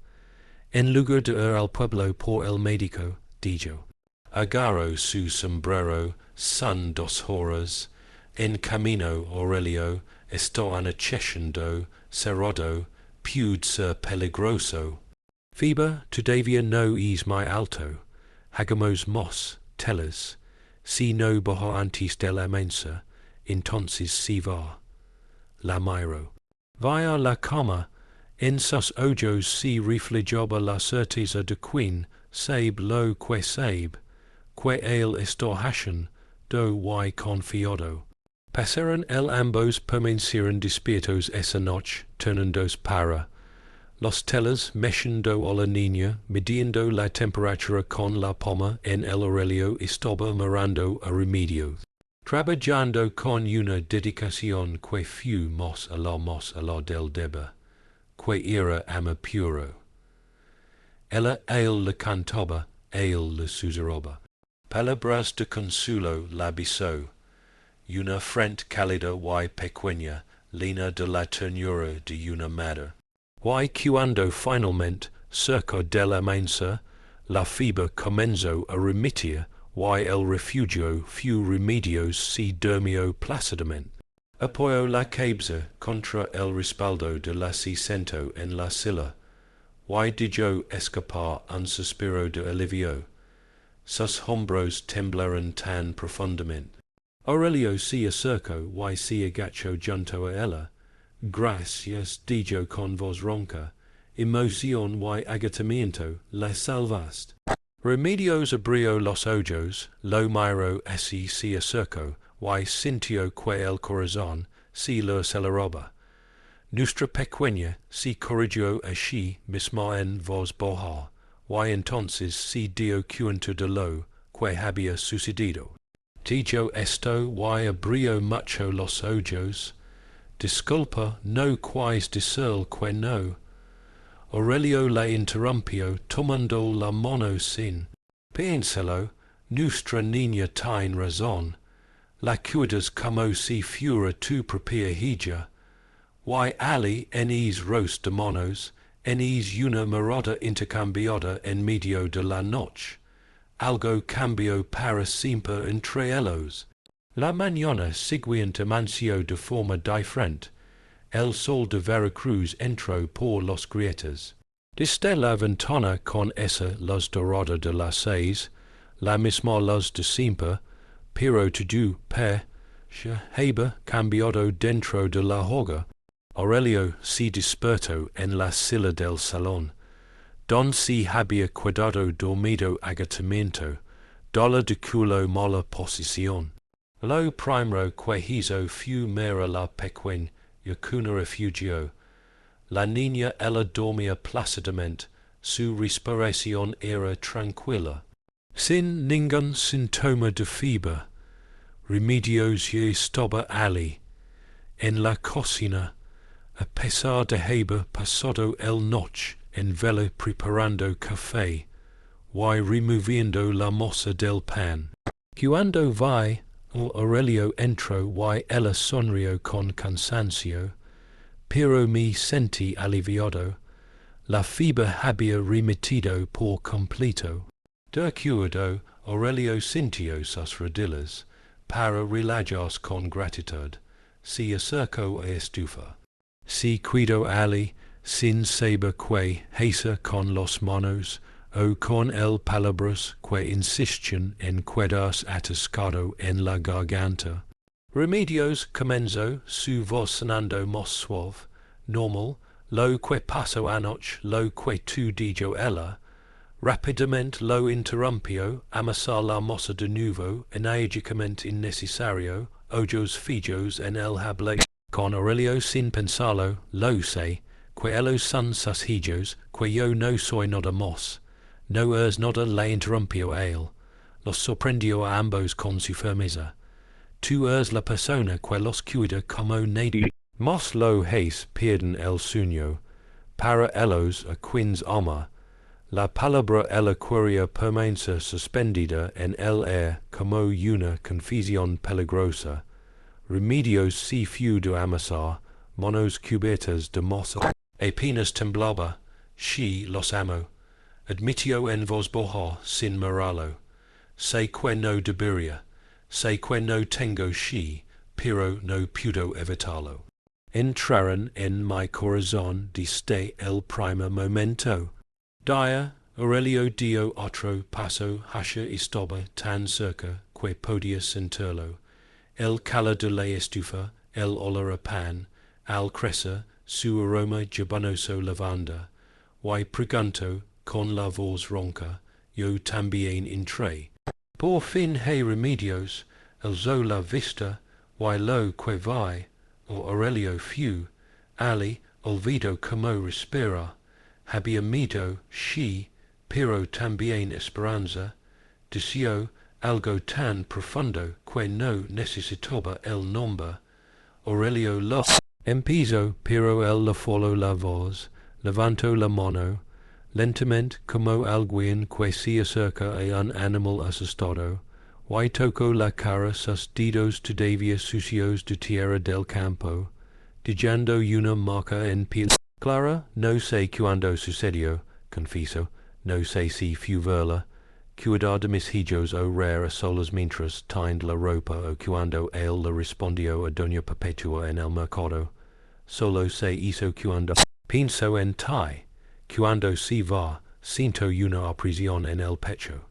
En lugar de ir al pueblo por el médico, dijo. Agarro su sombrero, son 2 horas. En camino, Aurelio, esto anocheciendo, cerrado, puede ser peligroso. Fieber todavía no es muy alto. Hagamos mos, telas. Si no bajo antes de la mensa, entonces si va. La miro. Vaya la cama. En sus ojos si reflejaba la certeza de quien sabe lo que sabe, que él está hacen, do y confiado. Pasaron el ambos permanecieron despiertos esa noche, turnándose para. Los telas meciendo a la niña, midiendo la temperatura con la palma en el Aurelio estaba mirando a Remedios. Trabajando con una dedicación que fue más a la del deba, que era amor puro. Ella él le cantaba, él le susurraba. Palabras de consuelo la besó. Una frente cálida y pequeña, llena de la ternura de una madre. Y cuando finalmente, cerca de la mensa, la fiebre comenzó a remitir, y el refugio fue Remedios si durmió plácidamente. Apoyó la cabeza contra el respaldo de la sentó en la silla, y dejó escapar un suspiro de alivio. Sus hombros temblaron tan profundamente. Aurelio se acercó y se agachó junto a ella. Gracias, dijo con voz ronca. Emoción y agotamiento, la salvaste. Remedios abrió los ojos, lo miró así se acercó, y sintió que el corazón se le aceleraba. Nuestra pequeña se corrigió así mismo en voz baja, y entonces se dio cuenta de lo que había sucedido. Dijo esto y abrió mucho los ojos. Disculpa, no quais decir que no. Aurelio la interrumpió, tomando la mano sin. Piénsalo, nuestra niña tiene razón. La cuidas como si fuera tu propia hija. Y ali en es ros de monos, en es una mirada intercambiada en medio de la noche. Algo cambió para siempre entre ellos. La mañana siguiente amaneció de forma diferente. El sol de Veracruz entró por las grietas. Desde la ventana con esa luz dorada de las 6, la misma luz de siempre, pero todo se había cambiado dentro de la hogar. Aurelio se despertó en la silla del salón, don se había quedado dormido agotamiento, dolor de culo mala posición. Lo primero que hizo fue mirar la pequeña cuna refugio. La niña ella dormía plácidamente, su respiración era tranquila. Sin ningún síntoma de fiebre, Remedios ya estaba allí, en la cocina, a pesar de haber pasado el noche en vela preparando café, y removiendo la masa del pan. Cuando vi, Aurelio entró y ella sonrió con cansancio, pero me sentí aliviado. La fiebre había remitido por completo. De acuerdo, Aurelio sintió sus rodillas, para relajarse con gratitud. Se acercó a estufa. Se cuidó allí, sin saber que hacer con los manos, o con el palabras que insisten en quedarse atascado en la garganta. Remedios comenzó, su voz sonando más suave, normal, lo que pasó anoche, lo que tú dijo ella. Rápidamente lo interrumpió, amasar la masa de nuevo, enérgicamente innecesario, ojos fijos en el hable. Con Aurelio sin pensarlo, lo sé, que ellos son sus hijos, que yo no soy nada más. No es nada, le interrumpió él. Los sorprendió a ambos con su firmeza. Tú eres la persona que los cuida como nadie. Más lo es, pierden el sueño. para ellos a quins ama, la palabra ella quería permanece suspendida en el aire como una confusión peligrosa, remedios si feudo amasar, monos cubetas de moza, apenas temblaba, she los amo, admitio en vos boja sin moralo, sé que no debería, sé que no tengo she, pero no puedo evitarlo. Entraron en mi corazón desde el primer momento. Dia, Aurelio dio otro paso hacia estaba tan cerca que podía sentirlo. El calor de la estufa, el olor a pan, al crecer su aroma jabonoso lavanda. Y pregunto con la voz ronca, yo también entré. Por fin hay remedios, alzó la vista, y lo que vi, o Aurelio few, ali olvido como respira, había miedo she, pero también esperanza, deseó algo tan profundo que no necesitaba el nombre. Aurelio lo empezó, pero él le follow la voz, levantó la mano, lentamente como alguien que se acerca a un animal asustado, y tocó la cara sus dedos todavía sucios de tierra del campo, dejando una marca en piel. Clara, no sé cuándo sucedió, confieso, no sé si fue verla, cuidar de mis hijos o reír a solas mientras tiend la ropa o cuando él le respondió a Doña Perpetua en el mercado. Solo se hizo cuando pienso en ti, cuando se va, siento una opresión en el pecho,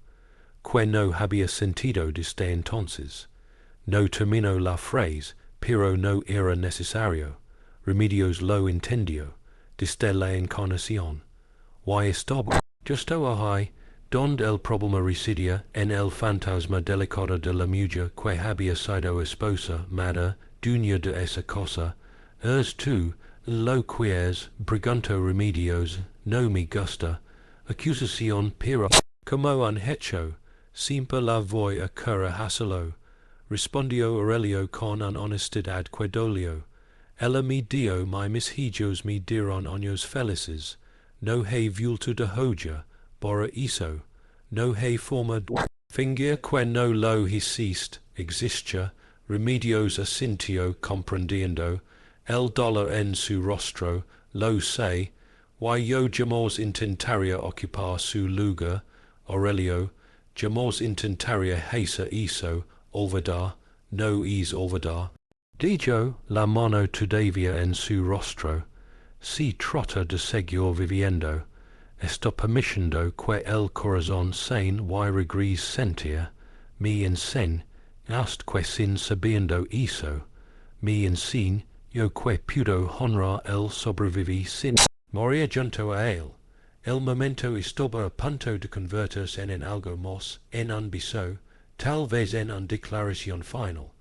que no había sentido desde entonces. No terminó la frase, pero no era necesario. Remedios lo entendió, desde la encarnación. Y estaba justo ahí, donde el problema residía en el fantasma delicado de la mujer que había sido esposa, madre, dueña de esa cosa. Es tú, lo que es, preguntó Remedios, no me gusta. Acusación, pero como un hecho, siempre la voy a querer hacerlo. Respondió Aurelio con una honestidad que dolió. Ella me dio mis hijos me dieron años felices. No hay vuelto de hoja, por eso. No hay forma de fingir que no lo hiciste, existe. Remedios asintió comprendiendo. El dolor en su rostro, lo sé. Y yo jamás intentaría ocupar su lugar. Aurelio, jamás intentaría hacer eso. Olvidar, no es olvidar. Dijo la mano todavía en su rostro. Si trata de seguir viviendo, está permitiendo que el corazón sin y regres sentir, me enseñ, hasta que sin sabiendo eso, me enseñ, yo que puedo honrar el sobrevivir sin morir junto a él. El momento estaba a punto de convertirse en algo más, en un beso, tal vez en una declaración final.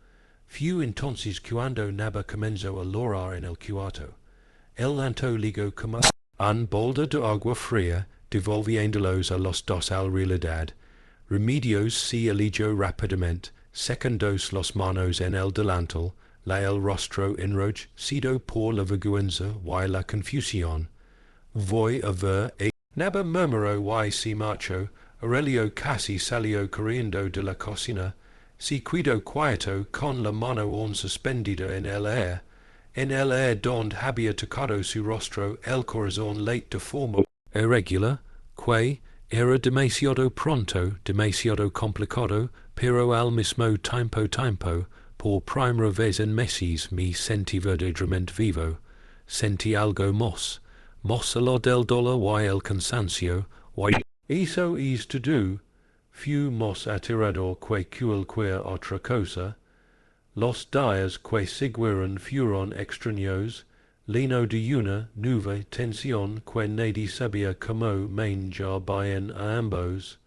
Fue entonces cuando Naba comenzó a llorar en el cuarto. El llanto ligó como un balde de agua fría, devolviéndolos a los dos a la realidad. Remedios se eligió rápidamente, secondóse las manos en el delantal, la el rostro enrojecido por la vergüenza y la confusión. Voy a ver a... Naba murmuró y se marchó. Aurelio casi salió corriendo de la cocina. Se quedó quieto con la mano aún suspendida en el aire donde había tocado su rostro el corazón late de forma irregular, que era demasiado pronto, demasiado complicado, pero al mismo tiempo, por primera vez en meses me sentí verdaderamente vivo, sentí algo más allá del dolor y el cansancio, y eso es todo. Fui más aterrador que cualquier otra cosa. Los días que siguieron fueron extraños, lleno de una nueva tensión que nadie sabía cómo manejar bien a ambos.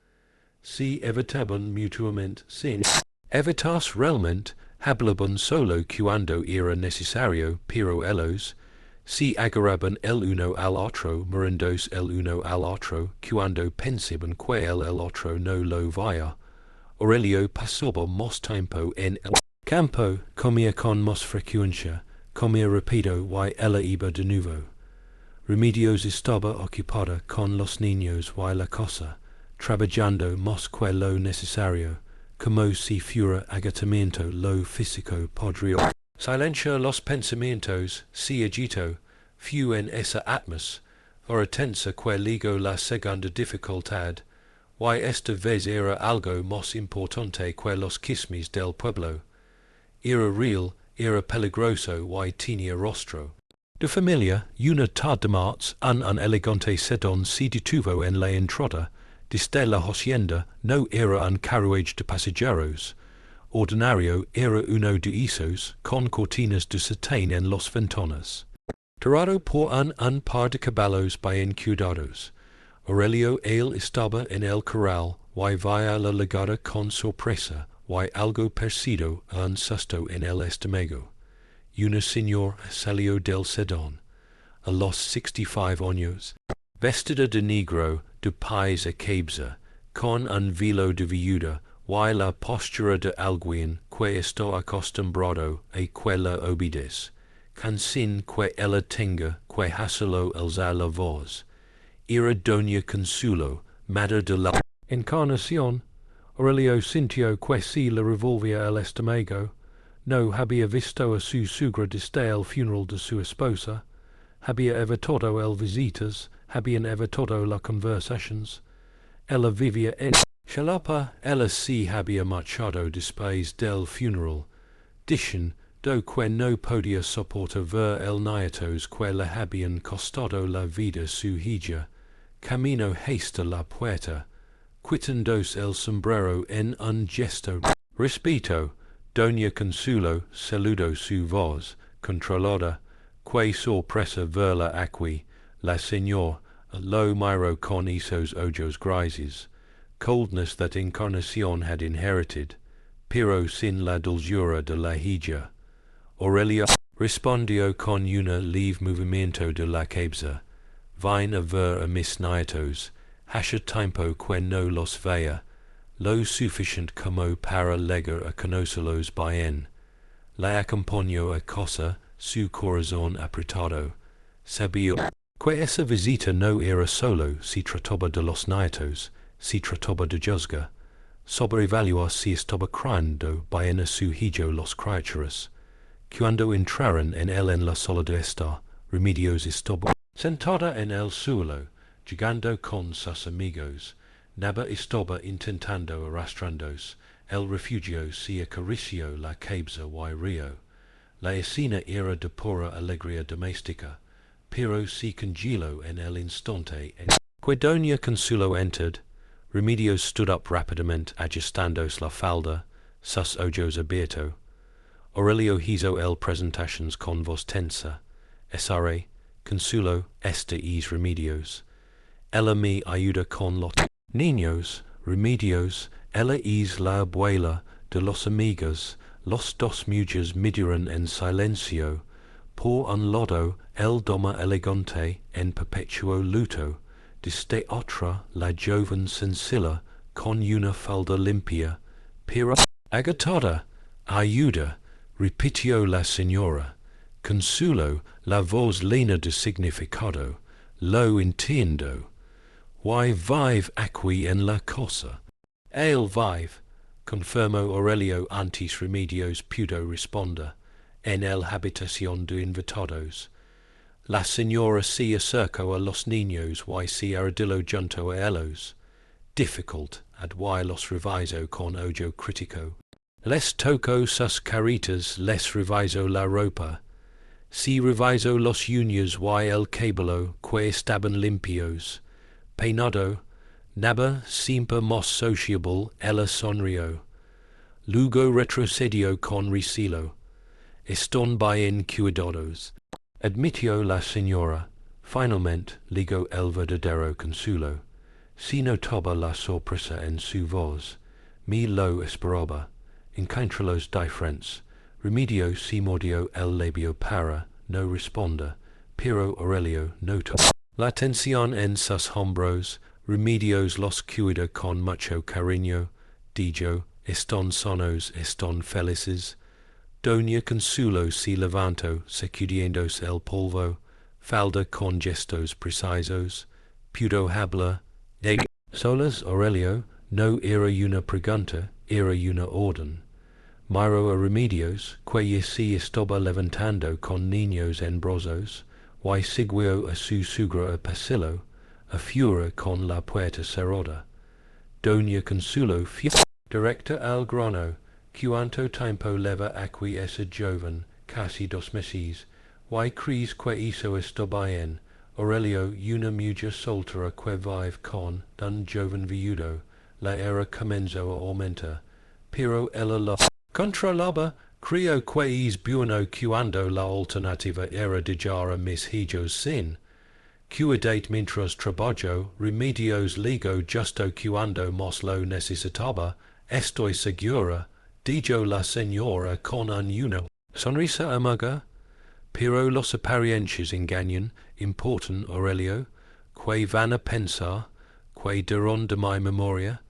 Se evitaban mutuamente sin evitarse realmente, hablaban solo cuando era necesario, pero ellos se agarraban el uno al otro, mirándose el uno al otro, cuando pensaban que el otro no lo veía. Aurelio pasaba más tiempo en el campo, comía con más frecuencia, comía rápido y ella iba de nuevo. Remedios estaba ocupada con los niños y la cosa, trabajando más que lo necesario, como si fuera agotamiento lo físico podrio. Silencio los pensamientos, si agito, fu en esa atmos, ora tensa que ligo la segunda dificultad, y esta vez era algo más importante que los chismes del pueblo. Era real, era peligroso y tenía rostro. De familia, una tarde de marzo, un elegante sedón se detuvo en la entrada. Desde la hacienda no era un carruaje de pasajeros. Ordinario era uno de esos, con cortinas de satén en los ventanas. Tirado por un par de caballos bien cuidados. Aurelio él estaba en el corral, y vaya la llegada con sorpresa, y algo perdido un susto en el estómago. Una señora salió del sedón, a los 65 años, vestida de negro, de pies a cabeza, con un velo de viuda, y la postura de alguien que está acostumbrado a que la obedece, sin que ella tenga que hacerlo alzar la voz. Era doña Consuelo, madre de la Encarnación. Aurelio sintió que se le revolvía el estómago. No había visto a su suegra desde el funeral de su esposa. Había evitado el visitas, habían evitado las conversaciones. Ella vivía en Chalapa, ella sí había marchado después del funeral. Dicen, do que no podía soportar ver el nietos que le habían costado la vida su hija. Camino hasta la puerta, quitándose el sombrero en un gesto. Respeto, doña Consuelo saludó su voz, controlada, que sorpresa verla aquí, la señora, lo miró con esos ojos grises, coldness that Encarnación had inherited, pero sin la dulzura de la hija. Aurelio respondió con un leve movimiento de la cabeza. Vine a ver a mis nietos, hace tiempo que no los veía, lo suficiente como para llegar a conocerlos bien. La acompañó a casa, su corazón apretado. Sabía que esa visita no era solo si trataba de los nietos, si trataba de juzgar. Sobrevaluar si estaba criando bien a su hijo los criaturas. Cuando entraron en él en la sala de estar, Remedios estaba sentada en el suelo, jugando con sus amigos. Naba estaba intentando arrastrándose. El refugio se acarició la cabeza y río. La escena era de pura alegría doméstica, pero se congeló en el instante en que doña Consuelo entered. Remedios stood up rapidamente, ajustándose la falda, sus ojos abiertos. Aurelio hizo el presentaciones con voz tensa. Esare, Consuelo, esta es Remedios. Ella me ayuda con los niños. Remedios, ella es la abuela de los amigos. Los dos mujeres miraron en silencio. Por un lado, el dama elegante en perpetuo luto. Desde otra, la joven sencilla con una falda limpia. Pero agotada, ayuda, repitió la señora. Consuelo, la voz llena de significado. Lo entiendo. Why vive aquí en la cosa? Él vive, confirmó Aurelio antes Remedios pudo responder, en el habitación de invitados. La señora se acercó a los niños y se arrodilló junto a ellos. Difficult, y los revisó con ojo crítico. Les tocó sus caritas, les revisó la ropa. Si revisó los uñas y el cabello, que estaban limpios. Peinado, naba siempre más sociable, ella sonrió. Luego retrocedió con recelo. Están bien cuidados. Admitió la señora. Finalmente, ligó el verdadero Consuelo. Si notaba la sorpresa en su voz. Me lo esperaba. Encontró los diferentes. Remedios se mordió el labio para no responder, pero Aurelio notó la tensión en sus hombros. Remedios los cuida con mucho cariño. Dijo, están sanos, están felices. Doña Consuelo se levantó, sacudiéndose el polvo. falda con gestos precisos, pudo habla, de solas Aurelio, no era una pregunta, era una orden. Miro a remedios, que si estaba levantando con niños embrosos, y siguió a su sugra a pasillo, a fura con la puerta cerrada. Doña Consuelo directa al grano, cuanto tiempo leva aquí ese joven, casi 2 meses, y crees que hizo esto bien, Aurelio una mujer soltera que vive con un joven viudo, la era comenzó a aumentar, pero ella lo controlaba, creo que es bueno cuando la alternativa era dejar a mis hijos sin cuidate mientras trabajo, remedios ligo justo cuando más lo necesitaba, estoy segura, dijo la señora con una sonrisa amarga, pero los apariencias engañan, importan Aurelio, que van a pensar, que dirán de mi memoria,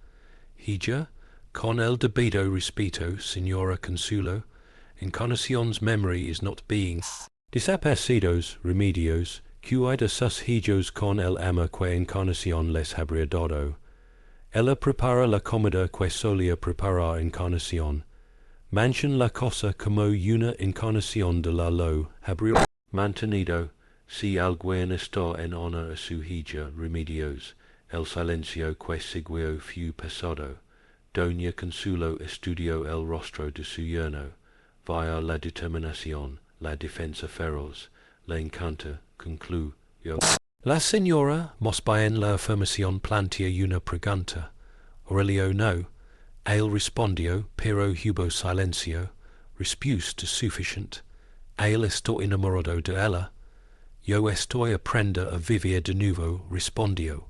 hija, con el debido respeto, señora Consuelo, encarnacion's memory is not being desaparecidos remedios, cuida sus hijos con el amor que encarnación les habría dado. Ella prepara la comida que solía preparar encarnación. Manchan la cosa como una encarnación de la lo habría mantenido, si alguien está en honor a su hija remedios, el silencio que siguió fue pesado. Doña Consuelo estudió el rostro de su yerno, via la determinación, la defensa feroz, le encanta, concluyó. La señora, más bien la afirmación plantea una pregunta. Aurelio no. Él respondió, pero hubo silencio. Respuesta suficiente. Él está enamorado de ella. Yo estoy aprender a vivir de nuevo, respondió.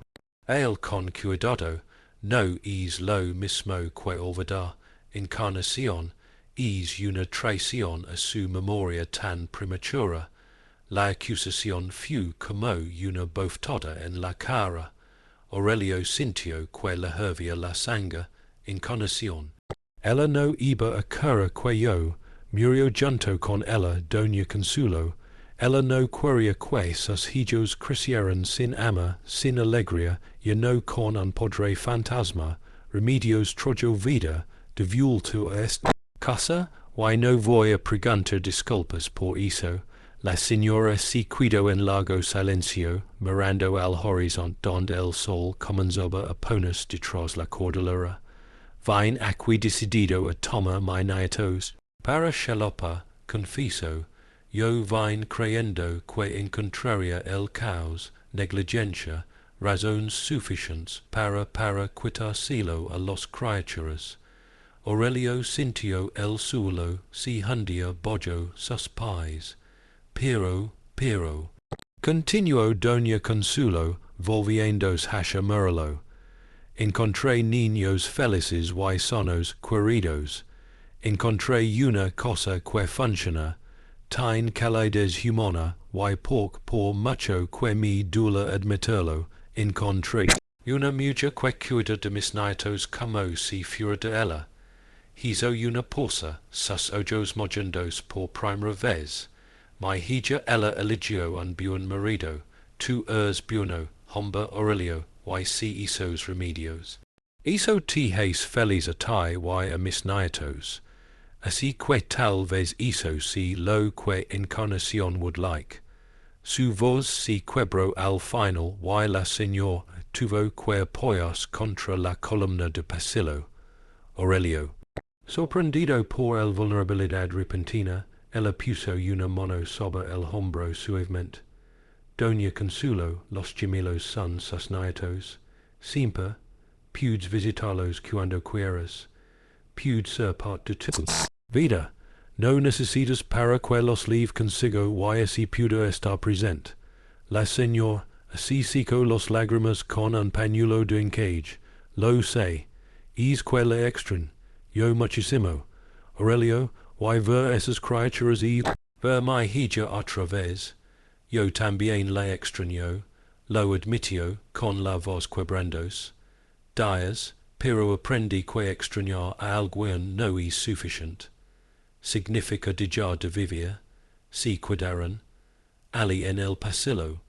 Él con cuidado. No es lo mismo que olvidar. Encarnación es una traición a su memoria tan prematura. La acusación fue como una bofetada en la cara. Aurelio sintió que le hervía la sangre. Encarnación. Ella no iba a cara que yo, murió junto con ella Doña Consuelo. Ella no quería que sus hijos crecieran sin amor, sin alegría, y no con un padre fantasma. Remedios trojo vida, devuelto a esta casa, y no voy a preguntar disculpas por eso. La señora se quedó en largo silencio, mirando al horizonte donde el sol comenzaba a ponerse detrás la cordillera. Vine aquí decidido a tomar mediados. Para Chalopa, confieso, yo vine creyendo que encontraría el caos, negligencia, razones suficientes para quitárselo a los criaturas. Aurelio sintió el suelo, si hundía bollo sus pies. Pero, continuó Doña Consuelo, volviéndose hacia Murlo. Encontré niños felices y sanos queridos. Encontré una cosa que funciona, tin calidez humana, y por mucho que me duela admitirlo, encontré una mujer que cuida de mis nietos como si fuera de ella. Hizo una posa, sus ojos mojendos por primera vez. Mi hija ella eligió un buen marido, tú eres bueno, hombre Aurelio, y si esos remedios. Hizo tijes feliz a ti y a mis nietos. Así que tal vez hizo si lo que encarnación would like. Su voz se quebró al final y la señora tuvo que apoyarse contra la columna de pasillo. Aurelio. Sorprendido por la vulnerabilidad repentina, ella puso una mano sobre el hombro suavemente. Doña Consuelo, los gemelos son sus nietos. Siempre puedes visitarlos cuando quieras. Puede ser parte de tu vida. No necesitas para que los lleve consigo y así pudo estar presente. La señora así secó las lágrimas con un pañuelo de encaje. Lo sé. Es que le extraño. Yo muchísimo. Aurelio, y ver esas criaturas y ver mi hija otra vez. Yo también le extraño. Lo admitió con la voz quebrantos. Días, pero aprendí que extrañar a alguien no es suficiente. Significa dejar de vivir, si quedaran. ali en el pasillo.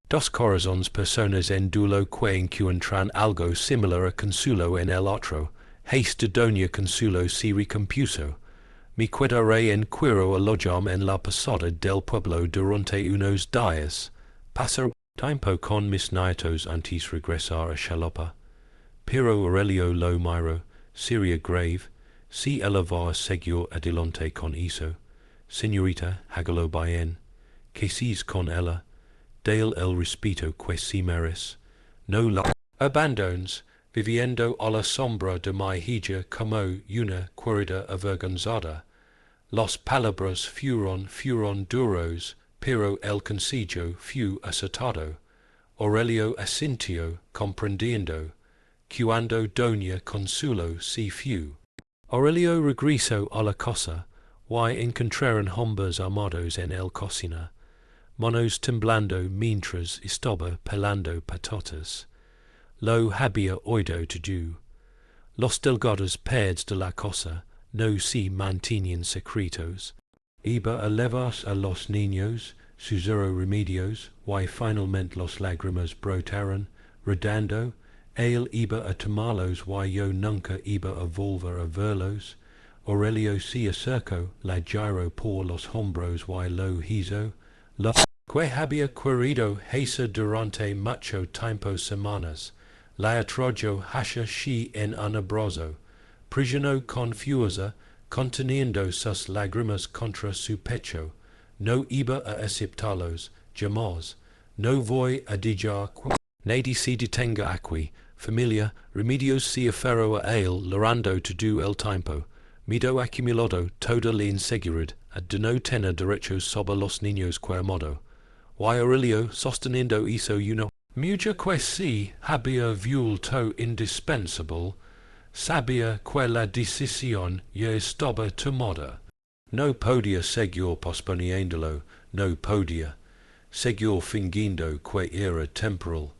Dos corazones personas en duelo que encuentran algo similar a consuelo en el otro, haste doña consuelo si recompuso. Me quedaré en cuero alojam en la posada del pueblo durante unos días. Pasar tiempo con mis nietos antes regresar a Xalopa. Pero Aurelio lo miro, seria grave, si ella va a seguir adelante con eso. Señorita, hágalo bien. Que sis con ella. Dale el respeto que si meres. No la abandones, viviendo a la sombra de mi hija como una querida avergonzada. Los palabras fueron duros, pero el consejo fue acertado. Aurelio asintió, comprendiendo, cuando doña Consuelo se fue. Aurelio regresó a la casa, y encontraron hombres armados en el cocina, manos temblando mientras estaba pelando patatas. Lo había oído todo. Los delgados pads de la casa no se mantenían secretos. Iba a llevar a los niños sus remedios, y finalmente los lágrimas brotaron, rodando. Él iba a tomarlos, y yo nunca iba a volver a verlos. Aurelio se acercó, la giró por los hombros, y lo hizo. Lo que había querido hacer durante mucho tiempo semanas, la atrayó hacia sí en un abrazo. Prisionó con fuerza, conteniendo sus lágrimas contra su pecho. No iba a aceptarlos, jamás. No voy a dejar nadie se detenga aquí. Familia, remedios se aferró a él, logrando todo el tiempo. Mido acumulado toda la inseguridad, de no tener derechos sobre los niños que modo. Y Aurelio, sosteniendo eso mujer que si había vuelto indispensable, sabía que la decisión ya estaba tomada. No podía seguir posponiéndolo, no podía seguir fingiendo que era temporal.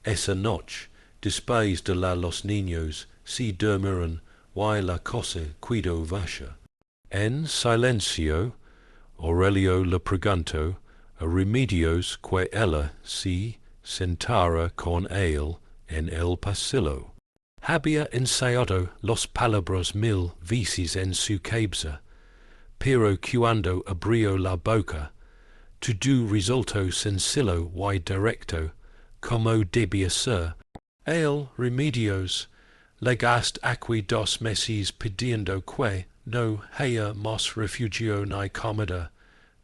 Esa noche, después de los niños se durmieron, y la cosa quedó vacía. En silencio, Aurelio le preguntó a Remedios que ella se sentara con él en el pasillo. Había ensayado las palabras 1000 veces en su cabeza, pero cuando abrió la boca, todo resultó sencillo y directo, como debía ser. El Remedios, llegaste aquí 2 meses pidiendo que no haya más refugio ni comida,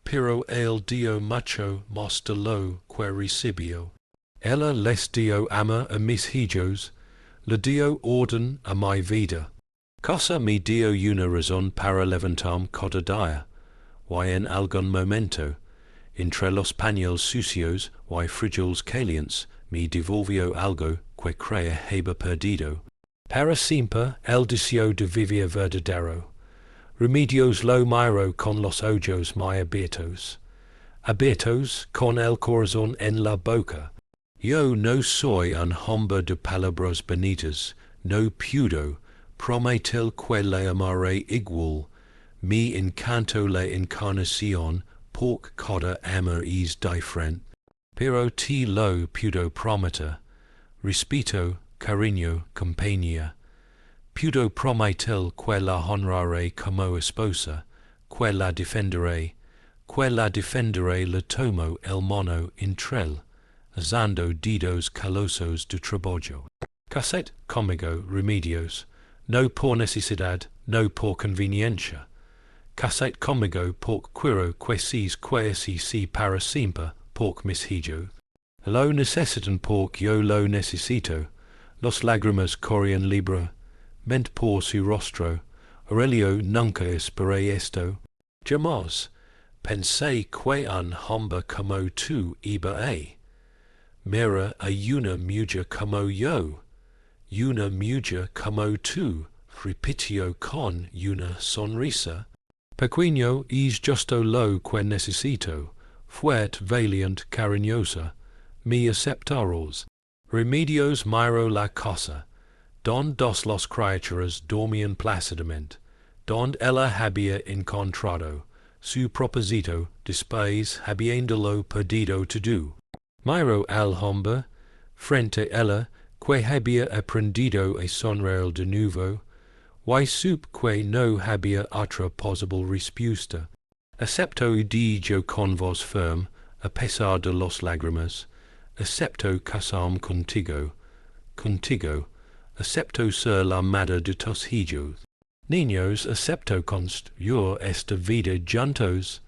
pero él dio mucho más de lo que recibió. Ella les dio amor a mis hijos, le dio orden a mi vida. Cosa me dio una razón para levantarme cada día, y en algún momento, entre los paños sucios y frijoles calientes, me devolvió algo que creía haber perdido. Para siempre el deseo de vivir verdadero. Remedios lo miro con los ojos muy abiertos con el corazón en la boca. Yo no soy un hombre de palabras bonitas, no puedo prometer que le amaré igual. Me encantó la encarnación, porque cada amor es diferente. Pero te lo puedo prometer. Respeto, cariño, compañía. Puedo prometer que la honraré como esposa, que la defenderé le tomo el mono entre usando dedos calosos de trabajo. Casad conmigo, Remedios, no por necesidad, no por conveniencia. Casad conmigo porque quiero que sí para siempre, porque mis hijos lo necesitan porque yo lo necesito. Los lágrimas corrían libre, ment por su rostro. Aurelio nunca esperé esto. Jamás pensé que un hombre como tú iba a mira a una mujer como yo, una mujer como tú, repitió con una sonrisa. Pequeño es justo lo que necesito, fuerte, valiente, cariñosa, me aceptaros. Remedios miró la casa, donde dos las criaturas dormían plácidamente, donde ella había encontrado su proposito, después habiéndolo perdido to do. Miro al hombre, frente ella, que había aprendido a sonreír de nuevo, y sup que no había otra possible respuesta. Acepto digo con voz firme, a pesar de los lágrimas, acepto casarme contigo, acepto ser la madre de tus hijos. Niños, acepto construir esta vida juntos.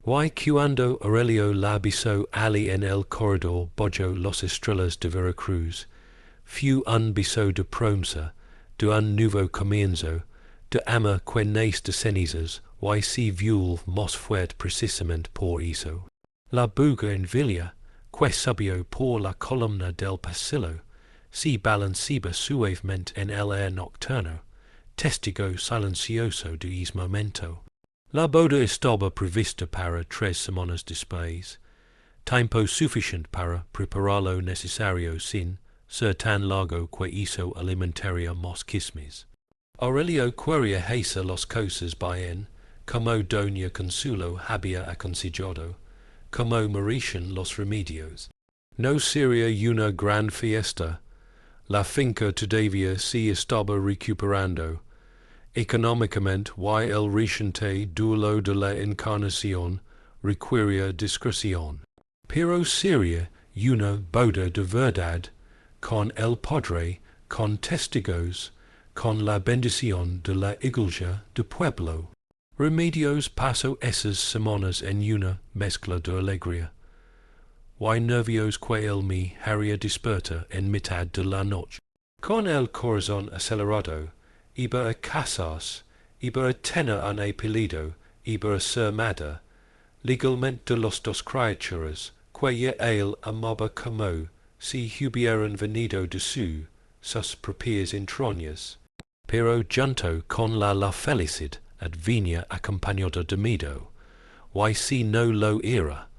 Y cuando Aurelio la besó ali en el corredor bojo los estrellas de Veracruz, fue un beso de promesa, de un nuevo comienzo, de amor que nace de cenizas, y si viudo más fuerte precisamente por eso. La buga en villa, que subió por la columna del pasillo, si balanceaba suavemente en el aire nocturno, testigo silencioso de ese momento. La boda estaba prevista para 3 semanas después, tiempo suficiente para preparar lo necesario sin ser tan largo que hizo alimentaria más quismes. Aurelio quería hacer las cosas bien, como doña Consuelo había aconsejado, como merecían los remedios. No sería una gran fiesta. La finca todavía se estaba recuperando. Económicamente, y el reciente duelo de la encarnación requería discreción. Pero sería una boda de verdad, con el padre, con testigos, con la bendición de la iglesia de pueblo. Remedios pasó esas semanas en una mezcla de alegría. Y nervios que él me haría despertar en mitad de la noche. Con el corazón acelerado, iba a casarse, iba a tener un apellido, iba a ser madre, legalmente de los dos criaturas, que ya él amaba como si hubieran venido de sus propias entrañas. Pero junto con la felicidad venía acompañada de miedo, y si no lo era,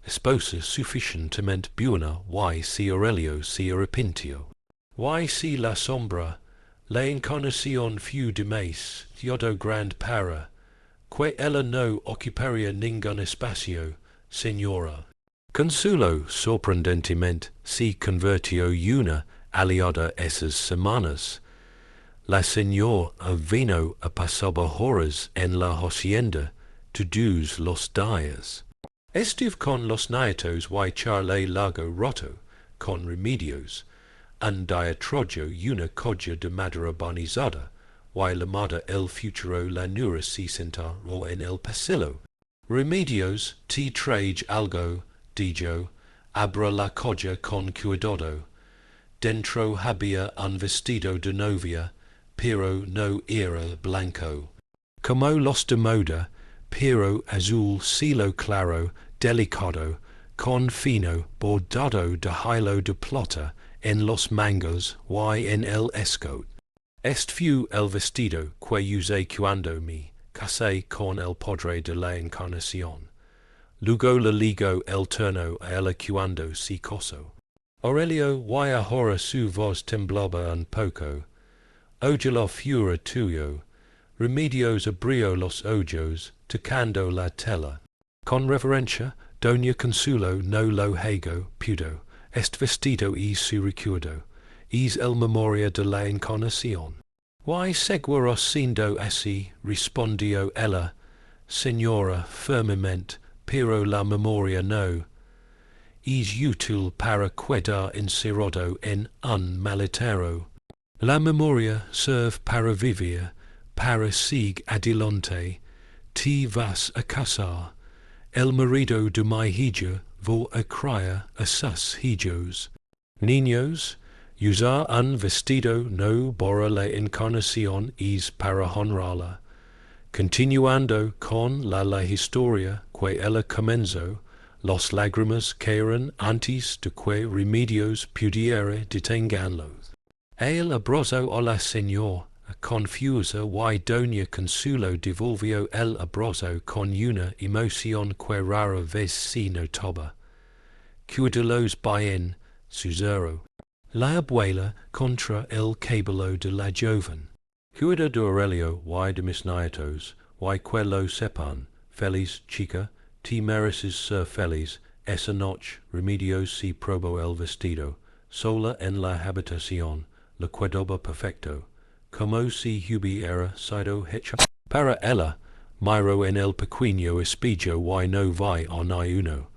esposa suficientemente buena, y si Aurelio se arrepintió, y si la sombra, la encarnación fue de más, todo grande para, que ella no ocuparía ningún espacio, señora. Consuelo sorprendentemente se convirtió una aliada esas semanas. La señora vino a pasar horas en la hacienda todos los días. Estuve con los nietos y charlé largo rato con remedios, un día trajo una colla de madera barnizada, y la madre el futuro la nuera se sentaron en el pasillo. Remedios te trae algo, dijo, abra la colla con cuidado. Dentro había un vestido de novia, pero no era blanco. Como los de moda, pero azul cielo claro, delicado, con fino bordado de hilo de plata en los mangos y en el escote. Este fue el vestido que usé cuando me casé con el padre de la encarnación. Luego le ligó el terno a ella cuando se casó. Aurelio, y ahora su voz temblaba un poco. Oye la fura tuyo. Remedios abrió los ojos, tocando la tela. Con reverencia, doña Consuelo no lo pudo. Este vestido y su recuerdo, es el memoria de la encarnación. Y seguro siendo así, respondió ella, señora, firmemente, pero la memoria no. Es útil para quedar encerrado en un maletero. La memoria serve para vivir, para seguir adelante. Te vas a casar. El marido de mi hija va a criar a sus hijos. Niños, usar un vestido no para la encarnación es para honrarla. Continuando con la historia que ella comenzó, las lágrimas cayeron antes de que Remedios pudiera detenerlos. Él abrazó a la señora, confusa, y doña Consuelo devolvió el abrazo con una emoción que rara vez se notaba. Cuídalos bien, susurró la abuela contra el cabello de la joven. Cuida de Aurelio y de mis nietos, y que lo sepan, felis chica, T merices ser felis, esa noche, remedios si probo el vestido, sola en la habitación, la quedoba perfecto, como si hubiera sido hecha para ella, miro en el pequeño espejo y no vi o ni uno,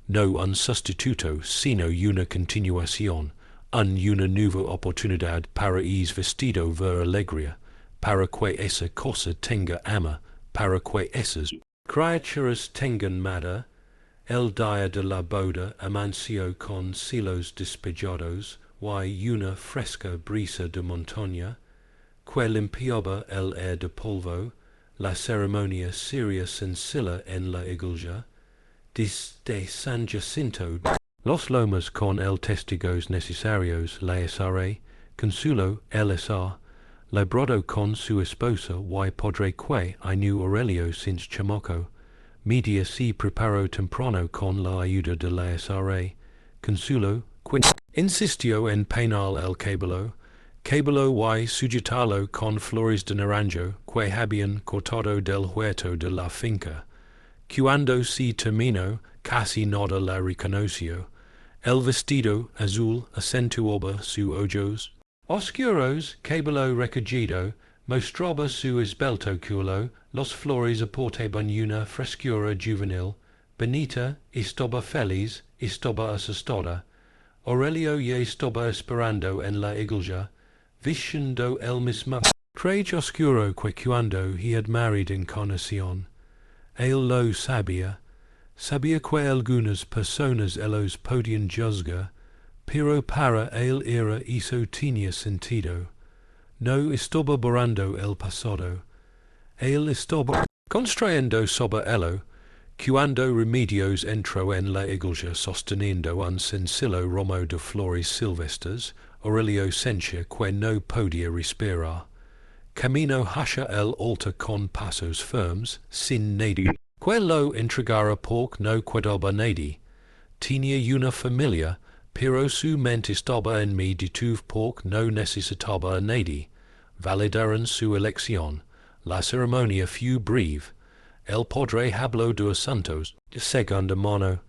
no un sustituto, sino una continuación, una nueva oportunidad para es vestido ver alegría, para que esa cosa tenga ama, para que esas criaturas tengan madre, el día de la boda amanció con cielos despejados, y una fresca brisa de montaña, que limpiaba el air de polvo, la ceremonia seria sencilla en la iglesia, desde San Jacinto, los lomas con el testigos necesarios, la SRA, consulo, LSR, labrado con su esposa, y podré que I knew Aurelio since chamaco, media se preparó temprano con la ayuda de la SRA, consulo, insistió en penal el cabello y sujetarlo con flores de naranjo que habían cortado del huerto de la finca. Cuando se terminó, casi nada la reconoció. El vestido azul acentuaba sus ojos oscuros, cabello recogido, mostraba su esbelto culo, los flores aportaban una frescura juvenil, Benita estaba feliz, estaba asustada. Aurelio ya estaba esperando en la iglesia, vistiendo el mismo traje oscuro que cuando he had married encarnación. Él lo sabía que algunas personas ellos podían juzgar, pero para él eso tenía sentido. No estaba borrando el pasado. Él estaba construyendo sobre ello. Cuando Remedios entró en la iglesia sosteniendo un sencillo ramo de flores silvestres, Aurelio sentía que no podía respirar. Camino hacia el altar con pasos firmes, sin nadie que lo entregara porque no quedaba nadie. Tenía una familia, pero su mente estaba en mi detuve porque no necesitaba a nadie. Validaron su elección. La ceremonia fue breve. El padre habló de asuntos de segunda mano,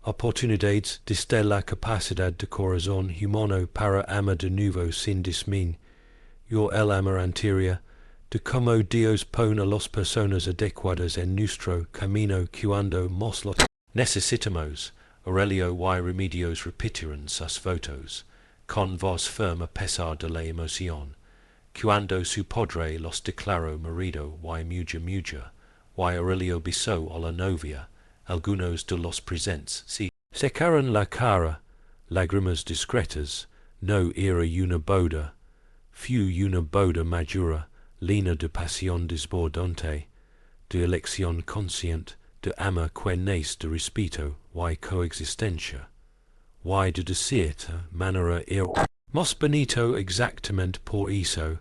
oportunidades desde la capacidad de corazón humano para amar de nuevo sin dismin. Yo el amor anterior, de cómo Dios pone a las personas adecuadas en nuestro camino cuando más lo necesitamos. Aurelio y Remedios repitieron sus votos, con voz firme a pesar de la emoción. Cuando su padre los declaró marido y mujer, y Aurelio besó a la novia, algunos de los presentes se secaron la cara, lágrimas discretas, no era una boda, fue una boda madura, llena de pasión desbordante, de elección consciente, de amor que nace de respeto y coexistencia, y de cierta manera era más bonito exactamente por eso.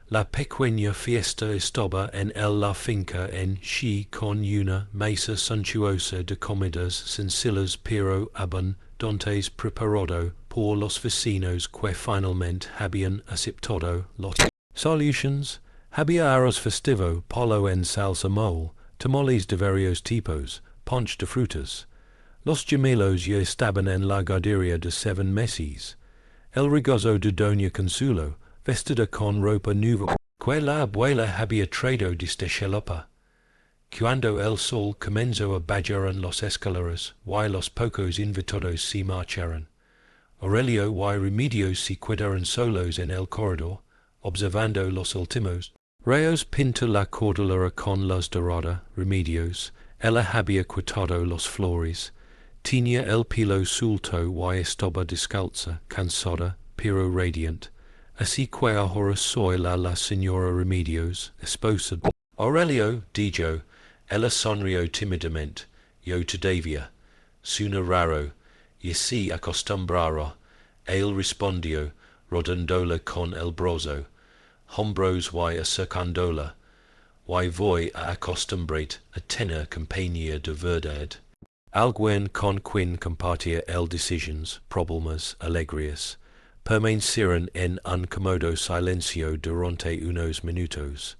La pequeña fiesta estaba en la finca en sí con una mesa suntuosa de comidas sencillas pero abundantes preparado por los vecinos que finalmente habían aceptado las soluciones. Había arroz festivo, pollo en salsa mole, tamales de varios tipos, punch de frutas. Los gemelos ya estaban en la guardería de 7 meses. El regozo de Doña Consuelo, vestida con ropa nueva, que la abuela había traído desde Xalopa. Cuando el sol comenzó a bajar en las escaleras, y los pocos invitados se marcharon, Aurelio y Remedios se quedaron solos en el corredor, observando los últimos rayos pinta la cordillera con luz dorada. Remedios, ella había quitado las flores, tenía el pelo suelto y estaba descalza, cansada, pero radiante. Así que ahora soy la señora Remedios, esposa. Aurelio, dijo, ella sonrió tímidamente. Yo todavía, suena raro, y se acostumbrará. Él respondió, rodándole con el brazo, hombros y acercándola, y voy a acostumbrate a tener compañía de verdad. Alguien con quien compartía el decisiones, problemas, alegrías, permanecieron en un cómodo silencio durante unos minutos,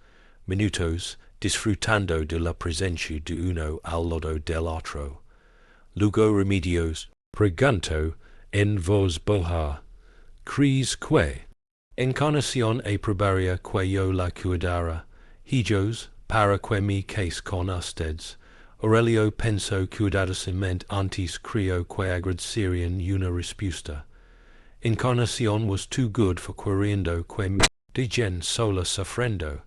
disfrutando de la presencia de uno al lado del otro. Luego remedios, pregunto en voz baja, ¿crees que encarnación e probaria que yo la cuidara, hijos, para que mi case con ustedes? Aurelio penso cuidadosamente antes creo que agradecerían una respuesta. Encarnación was too good for queriendo que mi digen sola sufrendo.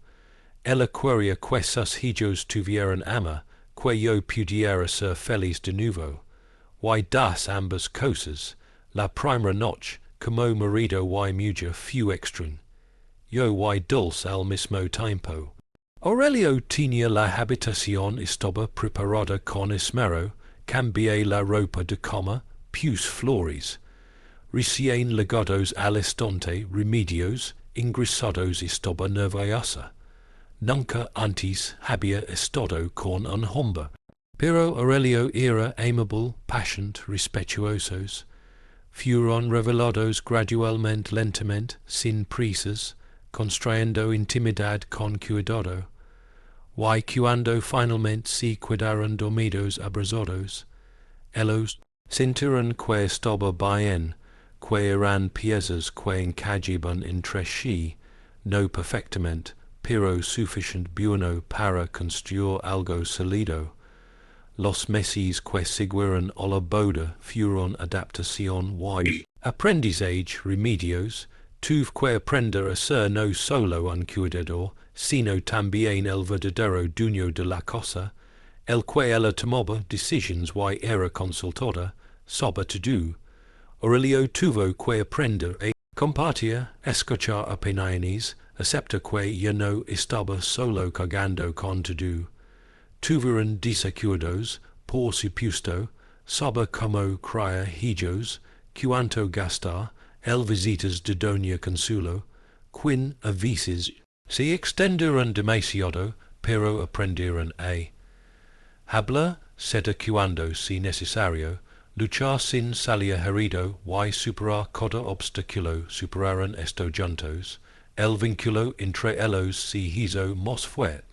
Ella quería que sus hijos tuvieran ama, que yo pudiera ser feliz de nuevo. Y das ambas cosas, la primera noche, como marido y mujer few extran. Yo y dulce al mismo tiempo. Aurelio tenía la habitación estaba preparada con esmero, cambié la ropa de cama, pius flores. Recién legados al instante remedios, ingresados estaba nerviosa. Nunca antes había estado con un hombre. Pero Aurelio era amable, patient, respetuosos. Fueron revelados gradualmente, lentamente, sin prisas, contraendo intimidad con cuidado. Y cuando finalmente se quedaron dormidos abrazados, ellos sintieron que estaba bien, que eran piezas que encajaban entre sí, no perfectamente, pero suficiente bueno para construir algo sólido. Los meses que siguieron a la boda fueron adaptación y aprendizaje remedios. Tuve que aprender a ser no solo un cuidador, sino también el verdadero dueño de la cosa, el que ella tomaba decisions y era consultada, sobre todo. Aurelio tuvo que aprender a compartir, escuchar opiniones, aceptar que ya no estaba solo cargando con todo. Tuvieron desacuerdos, por supuesto, sobre cómo criar hijos, cuánto gastar, el visitas de Doña Consuelo, quien a veces se extendieron demasiado, pero aprendieron a hablar, ser cuando si necesario, luchar sin salir herido y superar cada obstáculo, superaron esto juntos, el vínculo entre ellos se hizo más fuerte.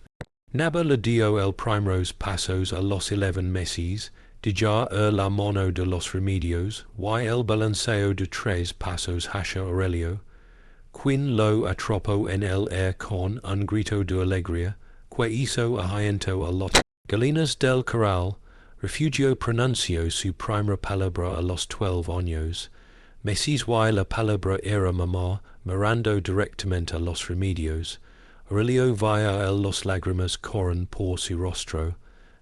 Naba le dio el primeros pasos a los 11 meses, dejar la mano de los remedios, y el balanceo de 3 pasos hacia Aurelio, quien lo atrapó en el air con un grito de alegría, que hizo ahuyento a los galinas del corral, refugio pronunció su primera palabra a los 12 años, meses y la palabra era mamá, mirando directamente a los remedios. Aurelio veía los lágrimas corren por su rostro.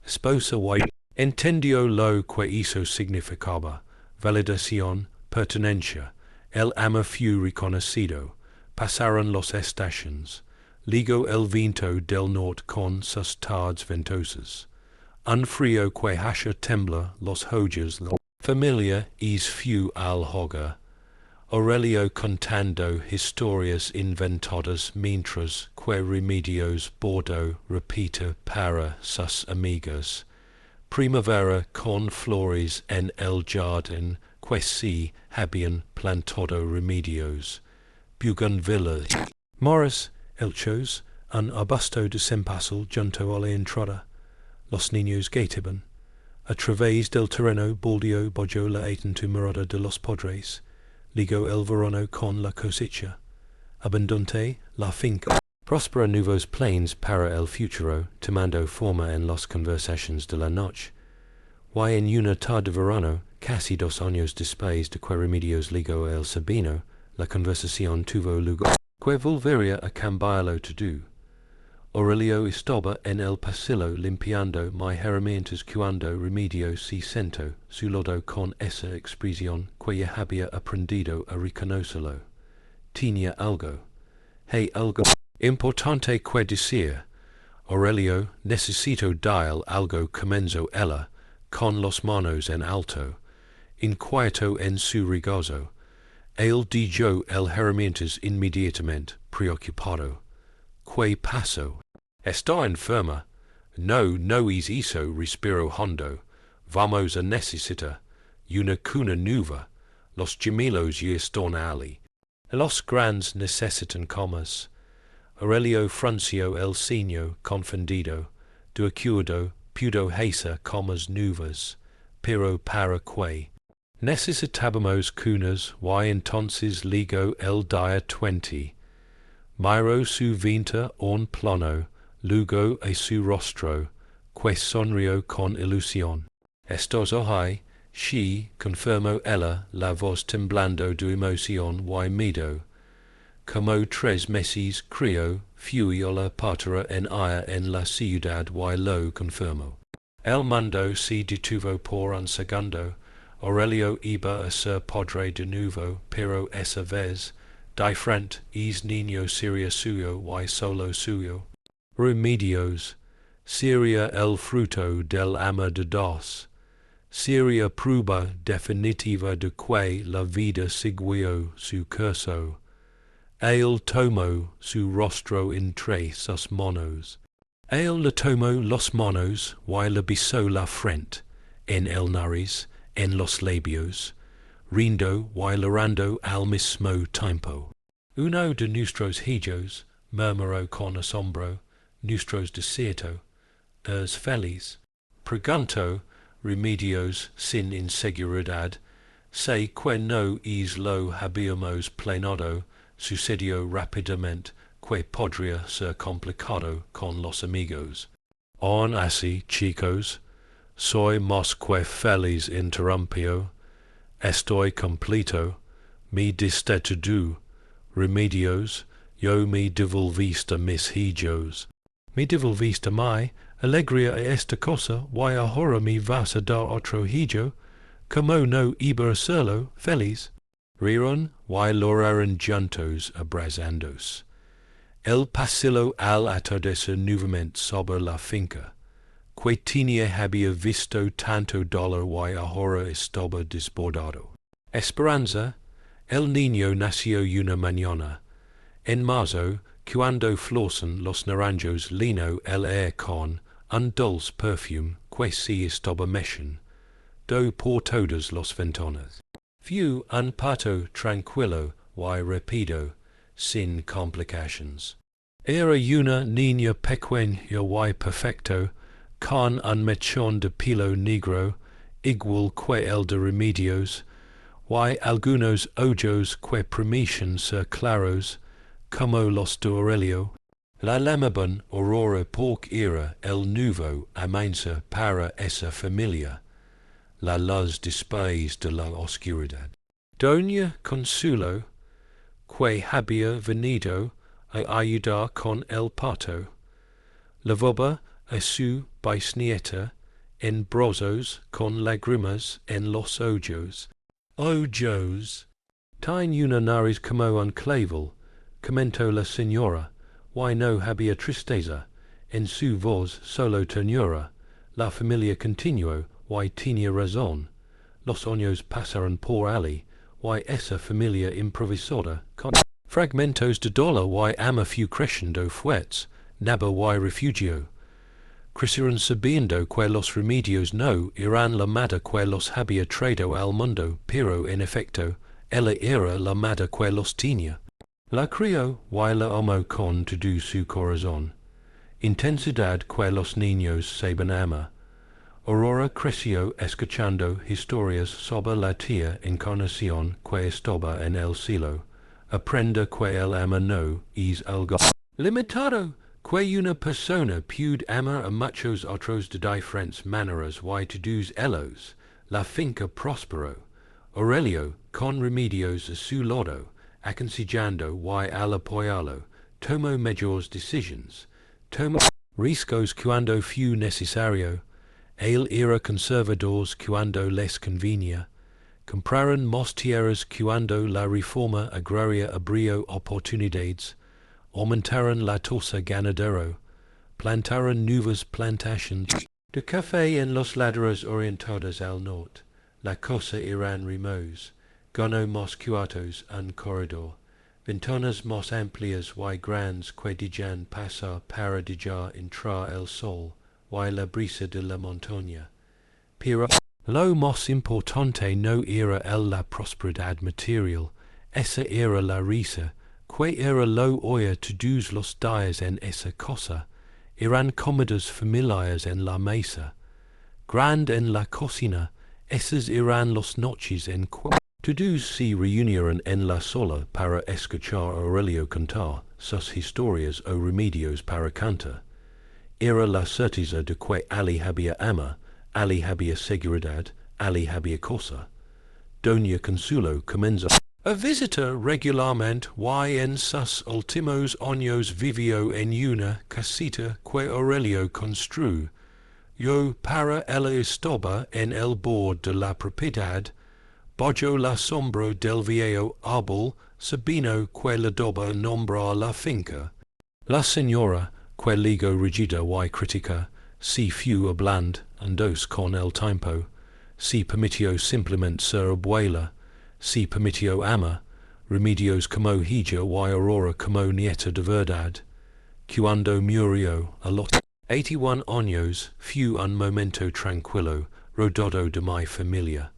Esposa y entendió lo que eso significaba. Validación, pertenencia. El amor fue reconocido. Pasaron los estaciones. Ligó el viento del norte con sus tardes ventosas. Un frío que hace temblar los hojas. La familia es fue al hogar. Aurelio contando historias inventadas mientras que remedios bordo repite para sus amigas. Primavera con flores en el jardín que se habían plantado remedios. Bougainvilles. Morris, elchos, un arbusto de cempasúchil junto a la entrada. Los niños gateaban. A través del terreno baldío bajó la morada de los padres. Ligó el verano con la cosecha. Abundante la finca. Prospera nuevos planes para el futuro, tomando forma en las conversaciones de la noche. Y en una tarde de verano, casi 2 años después de que Remedios ligó el Sabino, la conversación tuvo lugar. Que volvería a cambiarlo todo. Aurelio estaba en el pasillo limpiando mis herramientas cuando Remedios se sentó su lado con esa expresión que ya había aprendido a reconocerlo. Tenía algo. Hey, algo importante que decir. Aurelio, necesito dar algo comenzó ella, con las manos en alto, inquieto en su regazo. Él dio el herramientas inmediatamente, preocupado. ¿Qué pasó? Está enferma. No, no es eso, respiro hondo. Vamos a necesitar una cuna nueva. Los gemelos ya están allí. Los grandes necesitan comas. Aurelio Fruncio el Signo confundido, duacudo, pudo hesa comas nuvas, pero para que. Necesitábamos cunas y entonces ligo el dia 20. Miro su vinta on plano, lugo e su rostro, que sonrió con ilusión. Estos ojos, she confirmó ella la voz temblando de emoción y miedo. Como 3 meses crió, fui a la patria en ella en la ciudad y lo confirmó. El mundo se detuvo por un segundo. Aurelio iba a ser padre de nuevo, pero esa vez, diferente, es niño sería suyo y solo suyo. Remedios, sería el fruto del amor de dos. Sería prueba definitiva de que la vida siguió su curso. Él tomó su rostro entre sus manos. Él le tomó los manos y le besó la frente, en el nariz, en los labios, rindo y llorando al mismo tiempo. Uno de nuestros hijos, murmuró con asombro, nuestros desierto, es feliz. Preguntó, Remedios sin inseguridad, sé que no es lo habíamos planeado, sucedió rápidamente que podría ser complicado con los amigos. Aun así, chicos, soy más que feliz interrumpió. Estoy completo, me destituyo. Remedios, yo me devolviste a mis hijos. Me devolviste a mí, alegría a esta cosa, y ahora me vas a dar otro hijo, como no iba a serlo, feliz. Rieron y lloraron juntos abrazándose. El pasillo al atardecer nuevamente sobre la finca, que había visto tanto dolor y ahora estaba desbordado. Esperanza, el niño nació una mañana. En marzo, cuando florecen los naranjos llenó el aire con un dulce perfume que se estaba meciendo por todas las ventanas. Fue un parto tranquilo y rápido, sin complications. Era una niña pequeña y perfecto, con un mechón de pelo negro, igual que el de Remedios, y algunos ojos que prometen ser claros, como los de Aurelio. La llamaban Aurora porque era el nuevo amanecer para esa familia, la luz después de la oscuridad. Doña Consuelo, que había venido a ayudar con el parto, lavaba a su bisnieta en brazos con lágrimas en los ojos. Ojos. Tiene una nariz como un clavel, comentó la señora, y no había tristeza, en su voz solo ternura. La familia continuó, y tenía razón. Los años pasaron por allí, y esa familia improvisada, con fragmentos de dolor y amor fue creciendo fuertes, nabo y refugio. Crecieron sabiendo que los remedios no eran la madre que los había traído al mundo, pero en efecto, ella era la madre que los tenía. La crió y la amó con todo su corazón. Intensidad que los niños saben amar. Aurora creció escuchando historias sobre la tía encarnación que estaba en el cielo. Aprende que el amor no es algo limitado, que una persona puede amar a muchos otros de diferentes maneras y todos ellos. La finca prosperó. Aurelio, con Remedios a su lado, aconsejando y al apoyarlo, tomó mejores decisiones. Tomó riesgos cuando fue necesario. Él era conservador cuando les convenía. Compraron más tierras cuando la reforma agraria abrió oportunidades. Aumentaron la tasa ganadero. Plantaron nuevas plantaciones de café en los laderas orientadas al norte. La cosa eran rimos. Ganó más cuartos un corredor. Ventanas más amplias y grandes que dejan pasar para dejar entrar el sol y la brisa de la montaña. Pero lo más importante no era la prosperidad material, esa era la risa, Que era lo oya todos los dias en esa cosa, eran comidas familiares en la mesa. Grand en la cocina, esas eran los noches en todos se reunieron en la sola para escuchar a Aurelio cantar sus historias o remedios para cantar. Era la certeza de que Ali había ama, Ali había seguridad, Ali había cosa. Doña Consuelo comenzó a visitar regularmente y en sus últimos años vivió en una casita que Aurelio construyó. Yo para ella estaba en el bord de la propiedad, bajo la sombra del viejo árbol sabino que la doba nombra la finca. La señora, que ligo rigida y crítica, si fu hablando andos con el tiempo, si permitió simplemente ser abuela, si permitió ama, remedios como hija y aurora como nieta de verdad. Cuando murió a los 81 años, fu un momento tranquilo, rodeado de mi familia.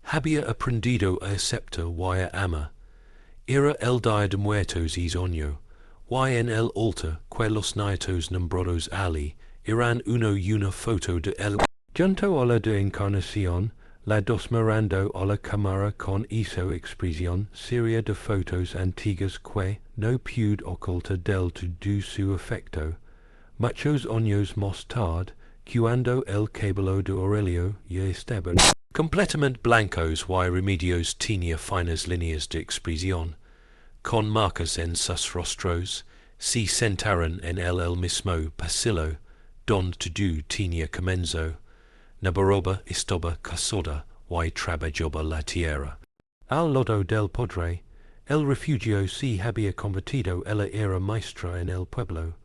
Había aprendido a aceptar y a amar. Era el día de muertos y año, y en el altar que los nietos nombrados Ali eran una foto de él. Junto a la de encarnación, la dos mirando a la cámara con esa expresión seria de fotos antiguas que no pudo ocultar del todo su afecto. Muchos años más tarde, cuando el cabello de Aurelio ya estaba completamente blancos y remedios tenía finas líneas de expresión, con marcas en sus rostros, se sentaron en el mismo pasillo, donde todo tenía comienzo. Nabaroba estaba casada y trabajaba la tierra. Al lado del padre, el refugio se había convertido, ella era maestra en el pueblo.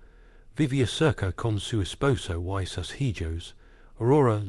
Vivía cerca con su esposa y sus hijos. Aurora